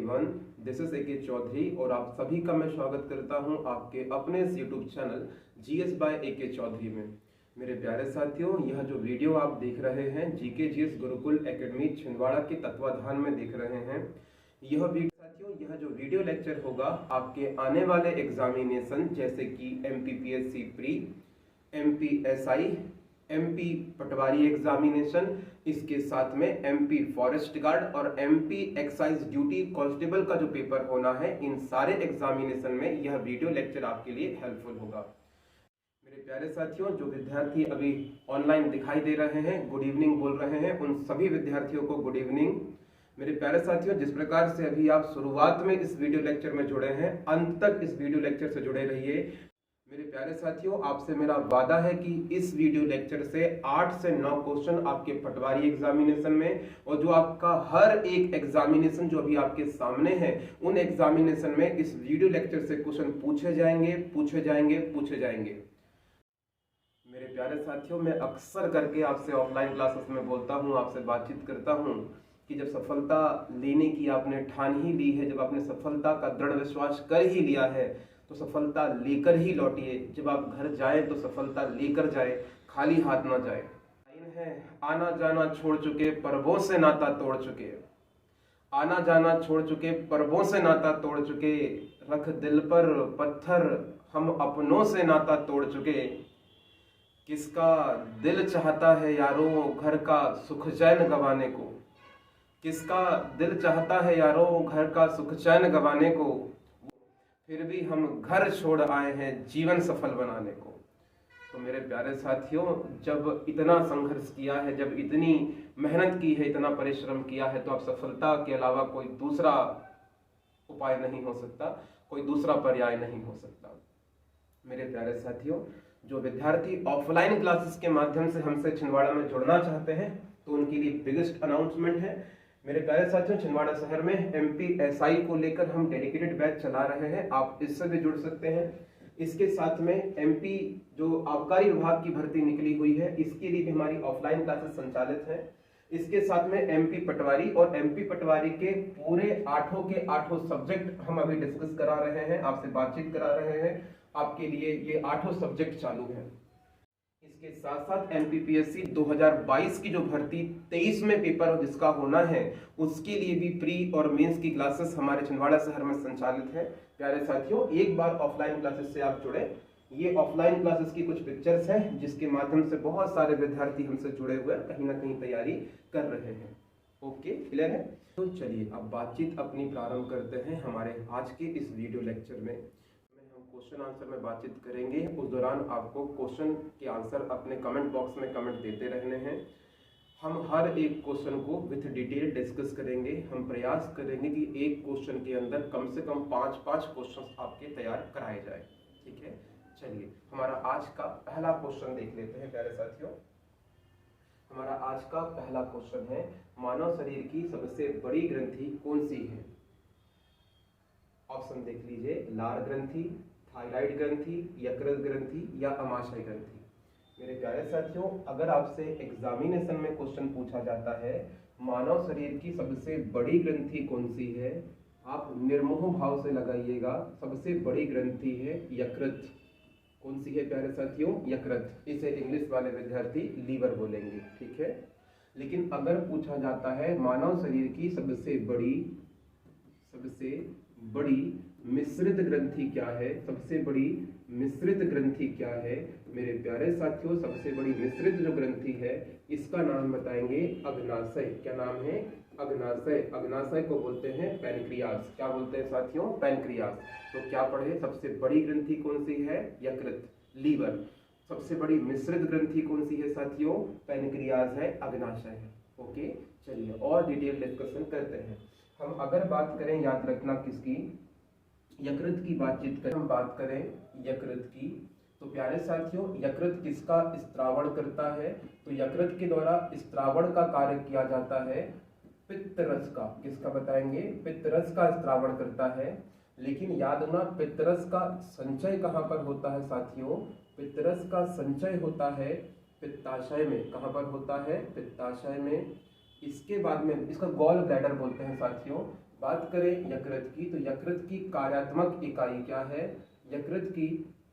Everyone, this is A K. Chaudhary और आप सभी का मैं स्वागत करता हूं आपके अपने इस YouTube channel GS by A K. Chaudhary में। मेरे प्यारे साथियों, यह जो वीडियो आप देख रहे हैं GK GS Gurukul academy Chhindwara के तत्वाधान में देख रहे हैं। यह जो वीडियो लेक्चर होगा आपके आने वाले एग्जामिनेशन जैसे कि एमपीपीएससी प्री, एमपीएसआई, एमपी पटवारी एग्जामिनेशन, इसके साथ में एमपी फॉरेस्ट गार्ड और एमपी एक्साइज ड्यूटी कांस्टेबल का जो पेपर होना है, इन सारे एग्जामिनेशन में यह वीडियो लेक्चर आपके लिए हेल्पफुल होगा। मेरे प्यारे साथियों, जो विद्यार्थी अभी ऑनलाइन दिखाई दे रहे हैं, गुड इवनिंग बोल रहे हैं, उन सभी विद्यार्थियों को गुड इवनिंग। मेरे प्यारे साथियों, जिस प्रकार से अभी आप शुरुआत में इस वीडियो लेक्चर में जुड़े हैं, अंत तक इस वीडियो लेक्चर से जुड़े रहिए। मेरे प्यारे साथियों, आपसे मेरा वादा है कि इस वीडियो लेक्चर से 8 से 9 क्वेश्चन आपके पटवारी एग्जामिनेशन में और जो आपका हर एक एग्जामिनेशन जो अभी आपके सामने है, उन एग्जामिनेशन में इस वीडियो लेक्चर से क्वेश्चन पूछे जाएंगे। मेरे प्यारे साथियों, मैं अक्सर करके आपसे ऑफलाइन क्लासेस में बोलता हूँ, आपसे बातचीत करता हूँ कि जब सफलता लेने की आपने ठान ही ली है, जब आपने सफलता का दृढ़ विश्वास कर ही लिया है, तो सफलता लेकर ही लौटिए। जब आप घर जाए तो सफलता लेकर जाए, खाली हाथ ना जाए। लाइन है, आना जाना छोड़ चुके पर्वों से नाता तोड़ चुके, आना जाना छोड़ चुके पर्वों से नाता तोड़ चुके, रख दिल पर पत्थर हम अपनों से नाता तोड़ चुके। किसका दिल चाहता है यारों घर का सुख चैन गंवाने को, किसका दिल चाहता है यारों घर का सुख चैन गंवाने को, फिर भी हम घर छोड़ आए हैं जीवन सफल बनाने को। तो मेरे प्यारे साथियों, जब इतना संघर्ष किया है, जब इतनी मेहनत की है, इतना परिश्रम किया है, तो अब सफलता के अलावा कोई दूसरा उपाय नहीं हो सकता, कोई दूसरा पर्याय नहीं हो सकता। मेरे प्यारे साथियों, जो विद्यार्थी ऑफलाइन क्लासेस के माध्यम से हमसे छिंदवाड़ा में जुड़ना चाहते हैं, तो उनके लिए बिगेस्ट अनाउंसमेंट है। मेरे प्यारे साथियों, छिंदवाड़ा शहर में एमपीएसआई को लेकर हम डेडिकेटेड बैच चला रहे हैं, आप इससे भी जुड़ सकते हैं। इसके साथ में एमपी जो आबकारी विभाग की भर्ती निकली हुई है, इसके लिए भी हमारी ऑफलाइन क्लासेस संचालित हैं। इसके साथ में एमपी पटवारी और एमपी पटवारी के पूरे 8 के 8 सब्जेक्ट हम अभी डिस्कस करा रहे हैं, आपसे बातचीत करा रहे हैं। आपके लिए ये 8 सब्जेक्ट चालू हैं। इसके साथ साथ एमपीपीएससी 2022 की जो भर्ती 23 में पेपर जिसका होना है, उसके लिए भी प्री और मेंस की क्लासेस हमारे छिंदवाड़ा शहर में संचालित है। प्यारे साथियों, एक बार ऑफलाइन क्लासेस से आप जुड़े। ये ऑफलाइन क्लासेस की कुछ पिक्चर्स हैं जिसके माध्यम से बहुत सारे विद्यार्थी हमसे जुड़े हुए कहीं ना कहीं तैयारी कर रहे हैं। ओके, क्लियर है? तो चलिए अब बातचीत अपनी प्रारंभ करते हैं हमारे आज के इस वीडियो लेक्चर में। क्वेश्चन आंसर में बातचीत करेंगे, उस दौरान आपको क्वेश्चन के आंसर अपने कमेंट बॉक्स में कमेंट देते रहने हैं। हम हर एक क्वेश्चन को विथ डिटेल डिस्कस करेंगे। हम प्रयास करेंगे कि एक क्वेश्चन के अंदर कम से कम 5 क्वेश्चन आपके तैयार कराए जाए। ठीक है, चलिए हमारा आज का पहला क्वेश्चन देख लेते हैं। प्यारे साथियों, हमारा आज का पहला क्वेश्चन है, मानव शरीर की सबसे बड़ी ग्रंथि कौन सी है? ऑप्शन देख लीजिए, लार ग्रंथि, थायराइड ग्रंथि, यकृत ग्रंथि या अमाशय ग्रंथि। मेरे प्यारे साथियों, अगर आपसे एग्जामिनेशन में क्वेश्चन पूछा जाता है मानव शरीर की सबसे बड़ी ग्रंथि कौन सी है, आप निर्मोह भाव से लगाइएगा। सबसे बड़ी ग्रंथि है यकृत। कौन सी है प्यारे साथियों? यकृत। इसे इंग्लिश वाले विद्यार्थी लीवर बोलेंगे, ठीक है। लेकिन अगर पूछा जाता है मानव शरीर की सबसे बड़ी मिश्रित ग्रंथि क्या है, सबसे बड़ी मिश्रित ग्रंथि क्या है? मेरे प्यारे साथियों, सबसे बड़ी मिश्रित जो ग्रंथि है, इसका नाम बताएंगे अग्नाशय। क्या नाम है? अग्नाशय। अग्नाशय को बोलते हैं पैनक्रियास। क्या बोलते हैं साथियों? पैनक्रियास। तो क्या पढ़े? सबसे बड़ी ग्रंथि कौन सी है? यकृत, लीवर। सबसे बड़ी मिश्रित ग्रंथि कौन सी है साथियों? पैनक्रियास है, अग्नाशय है। ओके, चलिए और डिटेल डिस्कशन करते हैं। हम अगर बात करें, याद रखना किसकी? यकृत की बातचीत करें, हम बात करें यकृत की, तो प्यारे साथियों, यकृत किसका स्त्रावण करता है? तो यकृत के द्वारा स्त्रावण का कार्य किया जाता है पित्तरस का। किसका बताएंगे? पित्तरस का स्त्रावण करता है। लेकिन याद रखना, पित्तरस का संचय कहाँ पर होता है साथियों? पित्तरस का संचय होता है पित्ताशय में। कहाँ पर होता है? पित्ताशय में। इसके बाद में इसका गॉल ब्लैडर बोलते हैं साथियों। बात करें यकृत की, तो यकृत की कार्यात्मक इकाई क्या है? यकृत की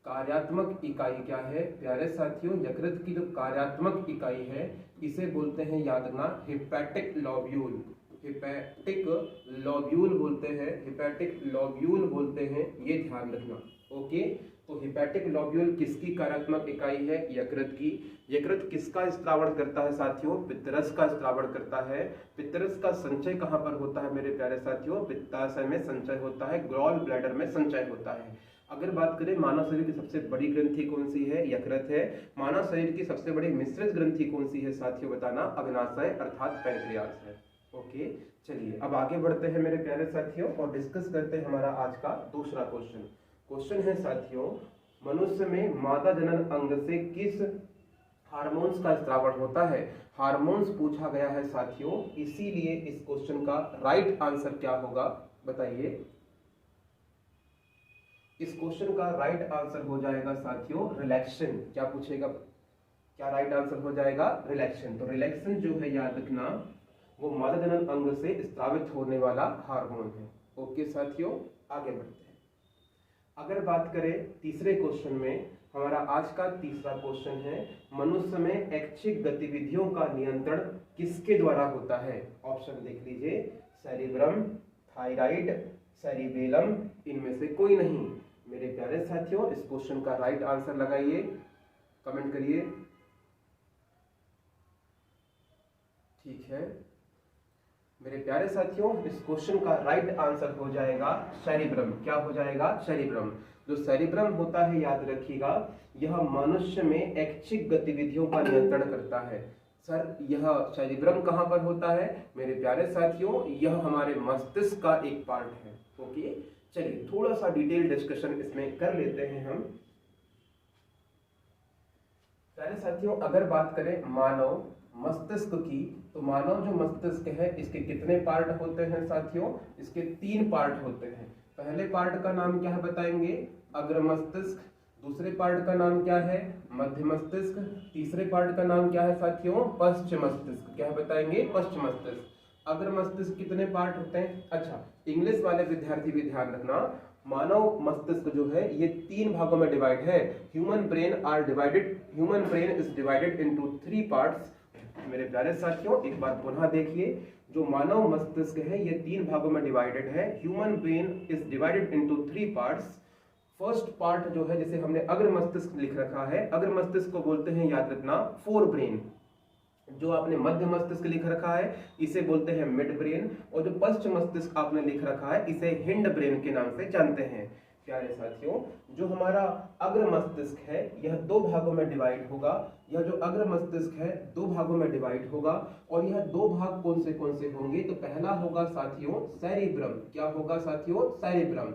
कार्यात्मक इकाई क्या है प्यारे साथियों? यकृत की जो कार्यात्मक इकाई है इसे बोलते हैं, याद रखना, हिपैटिक लॉब्यूल। हिपैटिक लॉब्यूल बोलते हैं, हिपैटिक लॉब्यूल बोलते हैं, ये ध्यान रखना। ओके, तो हिपैटिक लॉब्यूल किसकी कार्यात्मक इकाई है? यकृत की। यकृत किसका स्त्रावण करता है साथियों? पित्तरस का स्त्रावण करता है। पित्तरस का संचय कहाँ पर होता है मेरे प्यारे साथियों? पित्ताशय में संचय होता है, गॉल ब्लैडर में संचय होता है। अगर बात करें मानव शरीर की सबसे बड़ी ग्रंथि कौन सी है? यकृत है। मानव शरीर की सबसे बड़ी मिश्रित ग्रंथि कौन सी है साथियों? बताना, अग्नाशय अर्थात पैंक्रियास है। ओके, चलिए अब आगे बढ़ते हैं मेरे प्यारे साथियों और डिस्कस करते हैं हमारा आज का दूसरा क्वेश्चन। क्वेश्चन है साथियों, मनुष्य में मादा जनन अंग से किस हार्मोन्स का स्त्रावण होता है? हार्मोन्स पूछा गया है साथियों, इसीलिए इस क्वेश्चन का राइट आंसर क्या होगा बताइए? इस क्वेश्चन का राइट आंसर हो जाएगा साथियों रिलैक्सेशन। क्या पूछेगा? क्या राइट आंसर हो जाएगा? रिलैक्सेशन। तो रिलैक्सेशन जो है याद रखना, वो मादा जनन अंग से स्रावित होने वाला हार्मोन है। ओके साथियों, आगे बढ़ते हैं। अगर बात करें तीसरे क्वेश्चन में, हमारा आज का तीसरा क्वेश्चन है, मनुष्य में ऐच्छिक गतिविधियों का नियंत्रण किसके द्वारा होता है? ऑप्शन देख लीजिए, सेरिब्रम, थायराइड, सेरिबेलम, इनमें से कोई नहीं। मेरे प्यारे साथियों, इस क्वेश्चन का राइट आंसर लगाइए, कमेंट करिए। ठीक है मेरे प्यारे साथियों, इस क्वेश्चन का राइट आंसर हो जाएगा सेरिब्रम। क्या हो जाएगा? सेरिब्रम। जो सेरिब्रम होता है याद रखिएगा, यह मनुष्य में ऐच्छिक गतिविधियों का नियंत्रण करता है। सर, यह सेरिब्रम कहां पर होता है मेरे प्यारे साथियों? यह हमारे मस्तिष्क का एक पार्ट है। ओके, चलिए थोड़ा सा डिटेल डिस्कशन इसमें कर लेते हैं हम। प्यारे साथियों, अगर बात करें मानव मस्तिष्क की, तो मानव जो मस्तिष्क है इसके कितने पार्ट होते हैं साथियों? इसके 3 पार्ट होते हैं। पहले पार्ट का नाम क्या है बताएंगे? अग्र मस्तिष्क। दूसरे पार्ट का नाम क्या है? मध्य मस्तिष्क। तीसरे पार्ट का नाम क्या है साथियों? पश्च मस्तिष्क। क्या है बताएंगे? पश्च मस्तिष्क। अग्र मस्तिष्क कितने पार्ट होते हैं? अच्छा, इंग्लिश वाले विद्यार्थी भी ध्यान रखना, मानव मस्तिष्क जो है ये 3 भागों में डिवाइड है। Human brain is divided into 3 parts. मेरे प्यारे साथियों, एक बात पुनः देखिए, जो मानव मस्तिष्क है ये 3 भागों में डिवाइडेड है। Human brain is divided into 3 parts. First part जो है, जिसे हमने अग्र मस्तिष्क लिख रखा है, अग्र मस्तिष्क को बोलते हैं याद रखना फोर ब्रेन। जो आपने मध्य मस्तिष्क लिख रखा है इसे बोलते हैं मिड ब्रेन, और जो पश्च मस्तिष्क आपने लिख रखा है इसे हिंड ब्रेन के नाम से जानते हैं। प्यारे साथियों, जो हमारा अग्र मस्तिष्क है यह 2 भागों में डिवाइड होगा। यह जो अग्र मस्तिष्क है 2 भागों में डिवाइड होगा, और यह 2 भाग कौन से होंगे? तो पहला होगा साथियों सेरिब्रम। क्या होगा साथियों? सेरिब्रम।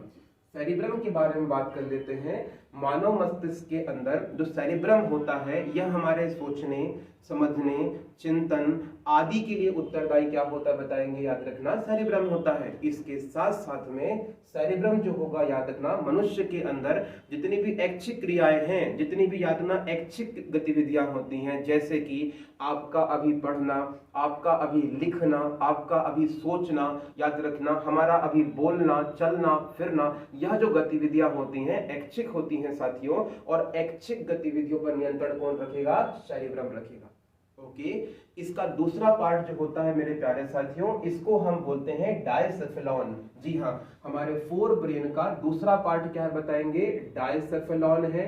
सेरिब्रम के बारे में बात कर लेते हैं। मानव मस्तिष्क के अंदर जो सेरिब्रम होता है यह हमारे सोचने, समझने, चिंतन आदि के लिए उत्तरदायी क्या होता है बताएंगे? याद रखना, सेरिब्रम होता है। इसके साथ साथ में सेरिब्रम जो होगा याद रखना, मनुष्य के अंदर जितनी भी ऐच्छिक क्रियाएं हैं, जितनी भी याद रखना ऐच्छिक गतिविधियां होती हैं, जैसे कि आपका अभी पढ़ना, आपका अभी लिखना, आपका अभी सोचना, याद रखना हमारा अभी बोलना, चलना फिरना, यह जो गतिविधियां होती हैं ऐच्छिक होती हैं साथियों। और ऐच्छिक गतिविधियों पर नियंत्रण कौन रखेगा? सेरिब्रम रखेगा। ओके, इसका दूसरा पार्ट जो होता है मेरे प्यारे साथियों, इसको हम बोलते हैं डायसेफेलॉन। जी हाँ, हमारे फोर ब्रेन का दूसरा पार्ट क्या है बताएंगे? डायसेफेलॉन है,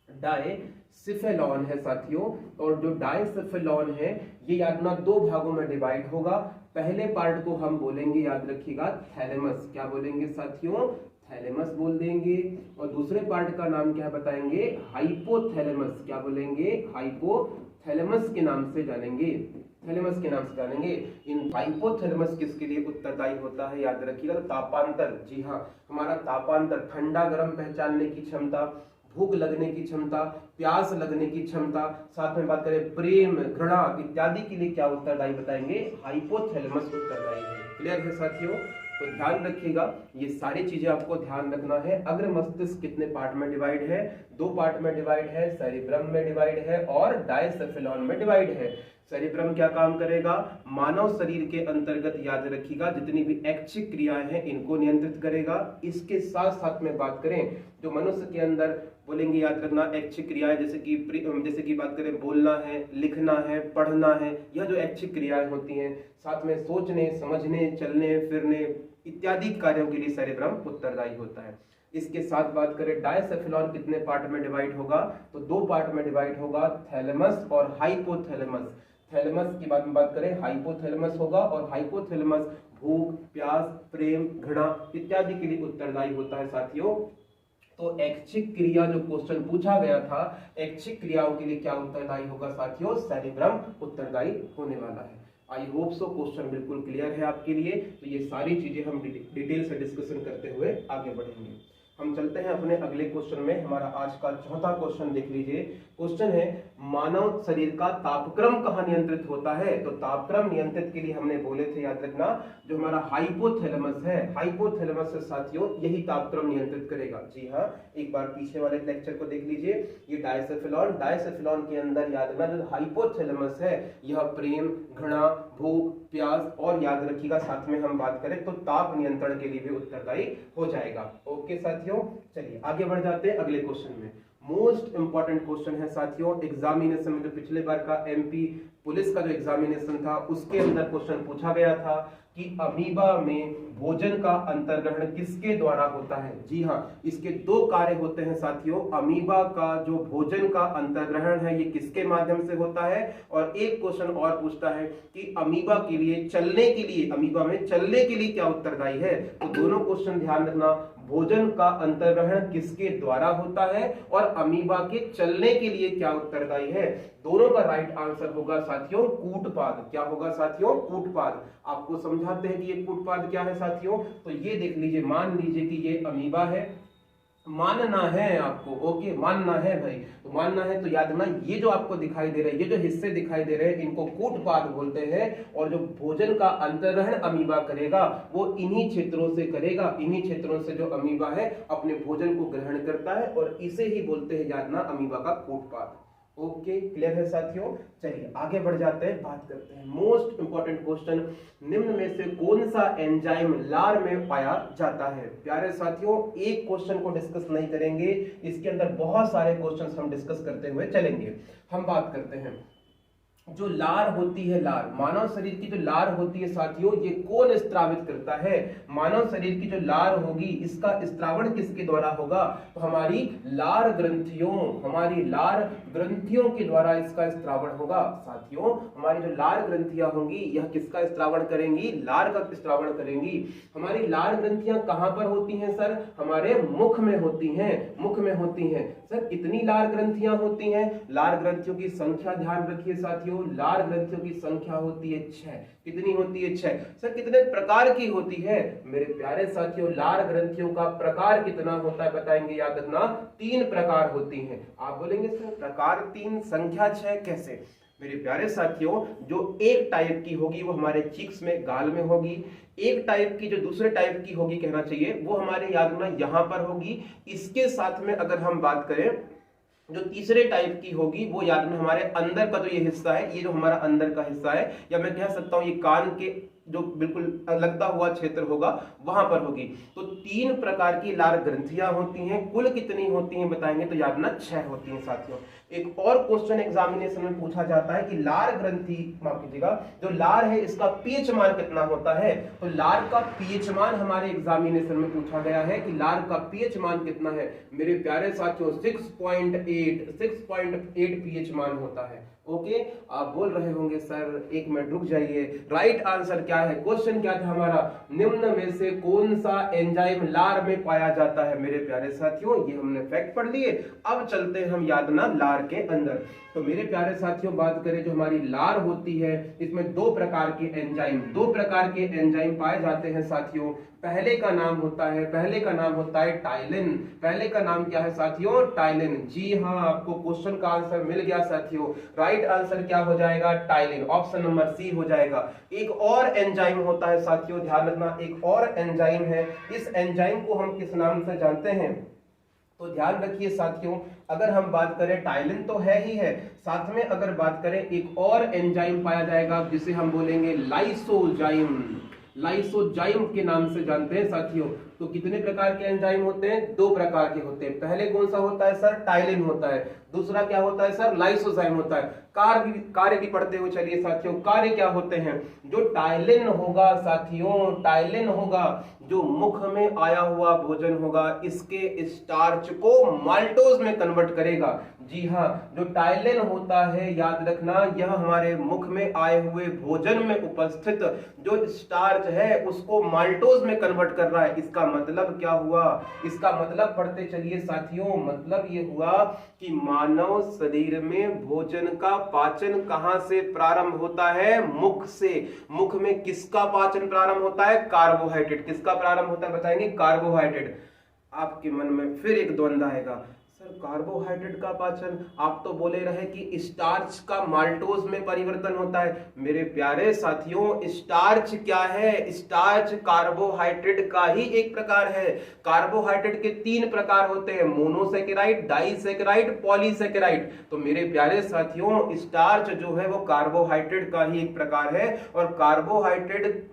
डायसेफेलॉन है साथियों। और जो डायसेफेलॉन है ये याद रखना 2 भागों में डिवाइड होगा। पहले पार्ट को हम बोलेंगे याद रखिएगा थैलेमस। क्या बोलेंगे साथियों? थैलेमस बोल देंगे। और दूसरे पार्ट का नाम क्या बताएंगे? हाइपोथैलेमस। क्या बोलेंगे? हाइपोथैलेमस के नाम से जानेंगे, थैलेमस के नाम से जानेंगे। इन हाइपोथैलेमस किसके लिए उत्तरदायी होता है याद रखिएगा? तापांतर। जी हाँ, हमारा तापांतर, ठंडा गर्म पहचानने की क्षमता, भूख लगने की क्षमता, प्यास लगने की क्षमता, साथ में बात करें प्रेम, घृणा इत्यादि के लिए क्या उत्तरदायी बताएंगे? हाइपोथैलेमस उत्तरदायी है। क्लियर है साथियों? तो ध्यान रखिएगा, ये सारी चीजें आपको ध्यान रखना है। अग्र मस्तिष्क कितने पार्ट में डिवाइड है? 2 पार्ट में डिवाइड है, सेरिब्रम में डिवाइड है और डायसेफिलॉन में डिवाइड है। सेरिब्रम क्या काम करेगा? मानव शरीर के अंतर्गत, याद रखिएगा, जितनी भी ऐच्छिक क्रियाएं हैं इनको नियंत्रित करेगा। इसके साथ साथ में बात करें जो मनुष्य के अंदर बोलेंगे, याद रखना, ऐच्छिक क्रियाएं जैसे कि बात करें बोलना है, लिखना है, पढ़ना है, यह जो ऐच्छिक क्रियाएं होती हैं, साथ में सोचने, समझने, चलने फिरने इत्यादि कार्यों के लिए सेरिब्रम उत्तरदायी होता है। इसके साथ बात करें डायसेफिलॉन कितने पार्ट में डिवाइड होगा? तो 2 पार्ट में डिवाइड होगा, थैलेमस और हाइपोथैलेमस। थैलेमस की बात करें, हाइपोथैलेमस होगा और हाइपोथैलेमस भूख, प्यास, प्रेम, घृणा इत्यादि के लिए उत्तरदायी होता है साथियों। तो ऐच्छिक क्रिया जो क्वेश्चन पूछा गया था, ऐच्छिक क्रियाओं के लिए क्या उत्तरदायी होगा साथियों? सेरिब्रम उत्तरदायी होने वाला है। आई होप सो क्वेश्चन बिल्कुल क्लियर है आपके लिए। तो ये सारी चीजें हम डिटेल से डिस्कशन करते हुए आगे बढ़ेंगे। हम चलते हैं अपने अगले क्वेश्चन में। हमारा आज का चौथा क्वेश्चन देख लीजिए। क्वेश्चन है, मानव शरीर का तापक्रम कहाँ नियंत्रित होता है? तो तापक्रम नियंत्रित के लिए हमने बोले थे, याद रखना, जो हमारा हाइपोथैलेमस है, हाइपोथैलेमस से साथियों यही तापक्रम नियंत्रित करेगा। जी हाँ, एक बार पीछे वाले लेक्चर को देख लीजिए। ये डायसेफिलॉन के अंदर याद रखना जो हाइपोथैलेमस है यह प्रेम, घृणा, भूख, प्यास और याद रखिएगा साथ में हम बात करें तो ताप नियंत्रण के लिए भी उत्तरदायी हो जाएगा। ओके साथियों, चलिए आगे बढ़ जाते हैं अगले क्वेश्चन में। मोस्ट इंपॉर्टेंट क्वेश्चन है साथियों, एग्जामिनेशन में जो पिछले बार का एमपी पुलिस का जो एग्जामिनेशन था उसके अंदर क्वेश्चन पूछा गया था कि अमीबा में भोजन का अंतर्ग्रहण किसके द्वारा होता है? जी हाँ, इसके 2 कार्य होते हैं साथियों। अमीबा का जो भोजन का अंतर्ग्रहण है ये किसके माध्यम से होता है? और एक क्वेश्चन और पूछता है कि अमीबा के लिए चलने के लिए, अमीबा में चलने के लिए क्या उत्तरदायी है? तो दोनों क्वेश्चन ध्यान रखना, भोजन का अंतर्ग्रहण किसके द्वारा होता है और अमीबा के चलने के लिए क्या उत्तरदायी है? दोनों का राइट आंसर होगा साथियों कूटपाद। क्या होगा साथियों? कूटपाद। आपको समझाते हैं कि ये कूटपाद क्या है साथियों। तो ये देख लीजिए, मान लीजिए कि ये अमीबा है, मानना है आपको, ओके, मानना है भाई। तो मानना है तो याद रखना, ये जो आपको दिखाई दे रहे हैं, ये जो हिस्से दिखाई दे रहे हैं इनको कूटपाद बोलते हैं। और जो भोजन का अंतर्ग्रहण अमीबा करेगा वो इन्हीं क्षेत्रों से करेगा, इन्हीं क्षेत्रों से जो अमीबा है अपने भोजन को ग्रहण करता है और इसे ही बोलते हैं, याद रखना, अमीबा का कूटपाद। ओके, क्लियर है साथियों। चलिए आगे बढ़ जाते हैं, बात करते हैं मोस्ट इंपॉर्टेंट क्वेश्चन, निम्न में से कौन सा एंजाइम लार में पाया जाता है? प्यारे साथियों, एक क्वेश्चन को डिस्कस नहीं करेंगे, इसके अंदर बहुत सारे क्वेश्चंस हम डिस्कस करते हुए चलेंगे। हम बात करते हैं जो लार होती है, लार, मानव शरीर की जो लार होती है साथियों, ये कौन स्त्रावित करता है? मानव शरीर की जो लार होगी इसका स्त्रावण किसके द्वारा होगा? तो हमारी लार ग्रंथियों, हमारी लार ग्रंथियों के द्वारा इसका स्त्रावण होगा साथियों। हमारी जो लार ग्रंथियां होंगी यह किसका स्त्रावण करेंगी? लार का स्त्रावण करेंगी। हमारी लार ग्रंथियां कहां पर होती हैं सर? हमारे मुख में होती हैं, मुख में होती हैं। सर कितनी लार ग्रंथियां होती हैं? लार ग्रंथियों की संख्या ध्यान रखिए साथियों, लार ग्रंथियों की संख्या होती है 6। कितनी होती है? 6। सर कितने प्रकार की होती है? मेरे प्यारे साथियों, लार ग्रंथियों का प्रकार कितना होता है बताएंगे, याद रखना, 3 प्रकार होती हैं। आप बोलेंगे सर प्रकार 3 संख्या 6 कैसे? मेरे प्यारे साथियों, जो एक टाइप की होगी वो हमारे चीक्स में, गाल में होगी। एक टाइप की जो दूसरे टाइप की होगी कहना चाहिए वो हमारे, याद रखना, यहां पर होगी। इसके साथ में अगर हम बात करें जो तीसरे टाइप की होगी वो, याद रखना, हमारे अंदर का जो ये हिस्सा है, ये जो हमारा अंदर का हिस्सा है, या मैं कह सकता हूं ये कान के जो बिल्कुल लगता हुआ क्षेत्र होगा वहां पर होगी। तो 3 प्रकार की लार ग्रंथियां होती हैं। कुल कितनी होती हैं बताएंगे तो याद रखना 6 होती हैं साथियों। एक और क्वेश्चन एग्जामिनेशन में पूछा जाता है कि लार ग्रंथि, माफ कीजिएगा, जो लार है इसका पीएच मान कितना होता है? तो लार का पीएच मान हमारे एग्जामिनेशन में पूछा गया है कि लार का पीएच मान कितना है? मेरे प्यारे साथियों 6.8 पीएच मान होता है। ओके, आप बोल रहे होंगे सर 1 मिनट रुक जाइए, राइट आंसर क्या है? क्वेश्चन क्या था हमारा? निम्न में से कौन सा एंजाइम लार में पाया जाता है? मेरे प्यारे साथियों ये हमने फैक्ट पढ़ लिए। अब चलते हैं हम, याद ना, लार के अंदर। तो मेरे प्यारे साथियों बात करें जो हमारी लार होती है इसमें 2 प्रकार के एंजाइम पाए जाते हैं साथियों। पहले का नाम होता है टाइलिन। पहले का नाम क्या है साथियों? टाइलिन। जी हाँ, आपको क्वेश्चन का आंसर मिल गया साथियों। राइट राइट आंसर क्या हो जाएगा? टाइलिन, ऑप्शन नंबर सी हो जाएगा। एक और एंजाइम होता है साथियों, ध्यान रखना, एक और एंजाइम है। इस एंजाइम को हम किस नाम से जानते हैं? तो ध्यान रखिए साथियों, अगर हम बात करें टाइलिन तो है ही है, साथ में अगर बात करें एक और एंजाइम पाया जाएगा जिसे हम बोलेंगे लाइसोजाइम। लाइसोजाइम के नाम से जानते हैं साथियों। तो कितने प्रकार के एंजाइम होते हैं? 2 प्रकार के होते हैं। पहले कौन सा होता है सर? टाइलिन होता है। दूसरा क्या होता है सर? लाइसोजाइम होता है। कार्य भी पढ़ते हुए चलिए साथियों। कार्य क्या होते हैं? जो टाइलिन होगा साथियों, टाइलिन होगा, जो मुख में आया हुआ भोजन होगा, इसके स्टार्च को माल्टोज में कन्वर्ट करेगा। जी हाँ, जो टाइलिन होता है, याद रखना, यह हमारे मुख में आए हुए भोजन में उपस्थित जो स्टार्च है उसको माल्टोज में कन्वर्ट कर रहा है। इसका मतलब क्या हुआ? इसका मतलब पढ़ते चलिए साथियों, मतलब ये हुआ कि मानव शरीर में भोजन का पाचन कहां से प्रारंभ होता है? मुख से। मुख में किसका पाचन प्रारंभ होता है? कार्बोहाइड्रेट। किसका प्रारंभ होता है बताएंगे? कार्बोहाइड्रेट। आपके मन में फिर एक द्वंद्व आएगा, सर कार्बोहाइड्रेट का पाचन, आप तो बोले रहे कि स्टार्च का माल्टोज में परिवर्तन होता है। मेरे प्यारे साथियों, स्टार्च क्या है? स्टार्च कार्बोहाइड्रेट का ही एक प्रकार है। कार्बोहाइड्रेट के 3 प्रकार होते हैं, मोनोसैकेराइड, डाइसैकेराइड, पॉलीसैकेराइड। तो मेरे प्यारे साथियों, स्टार्च जो है वो कार्बोहाइड्रेट का ही एक प्रकार है। और कार्बोहाइड्रेट,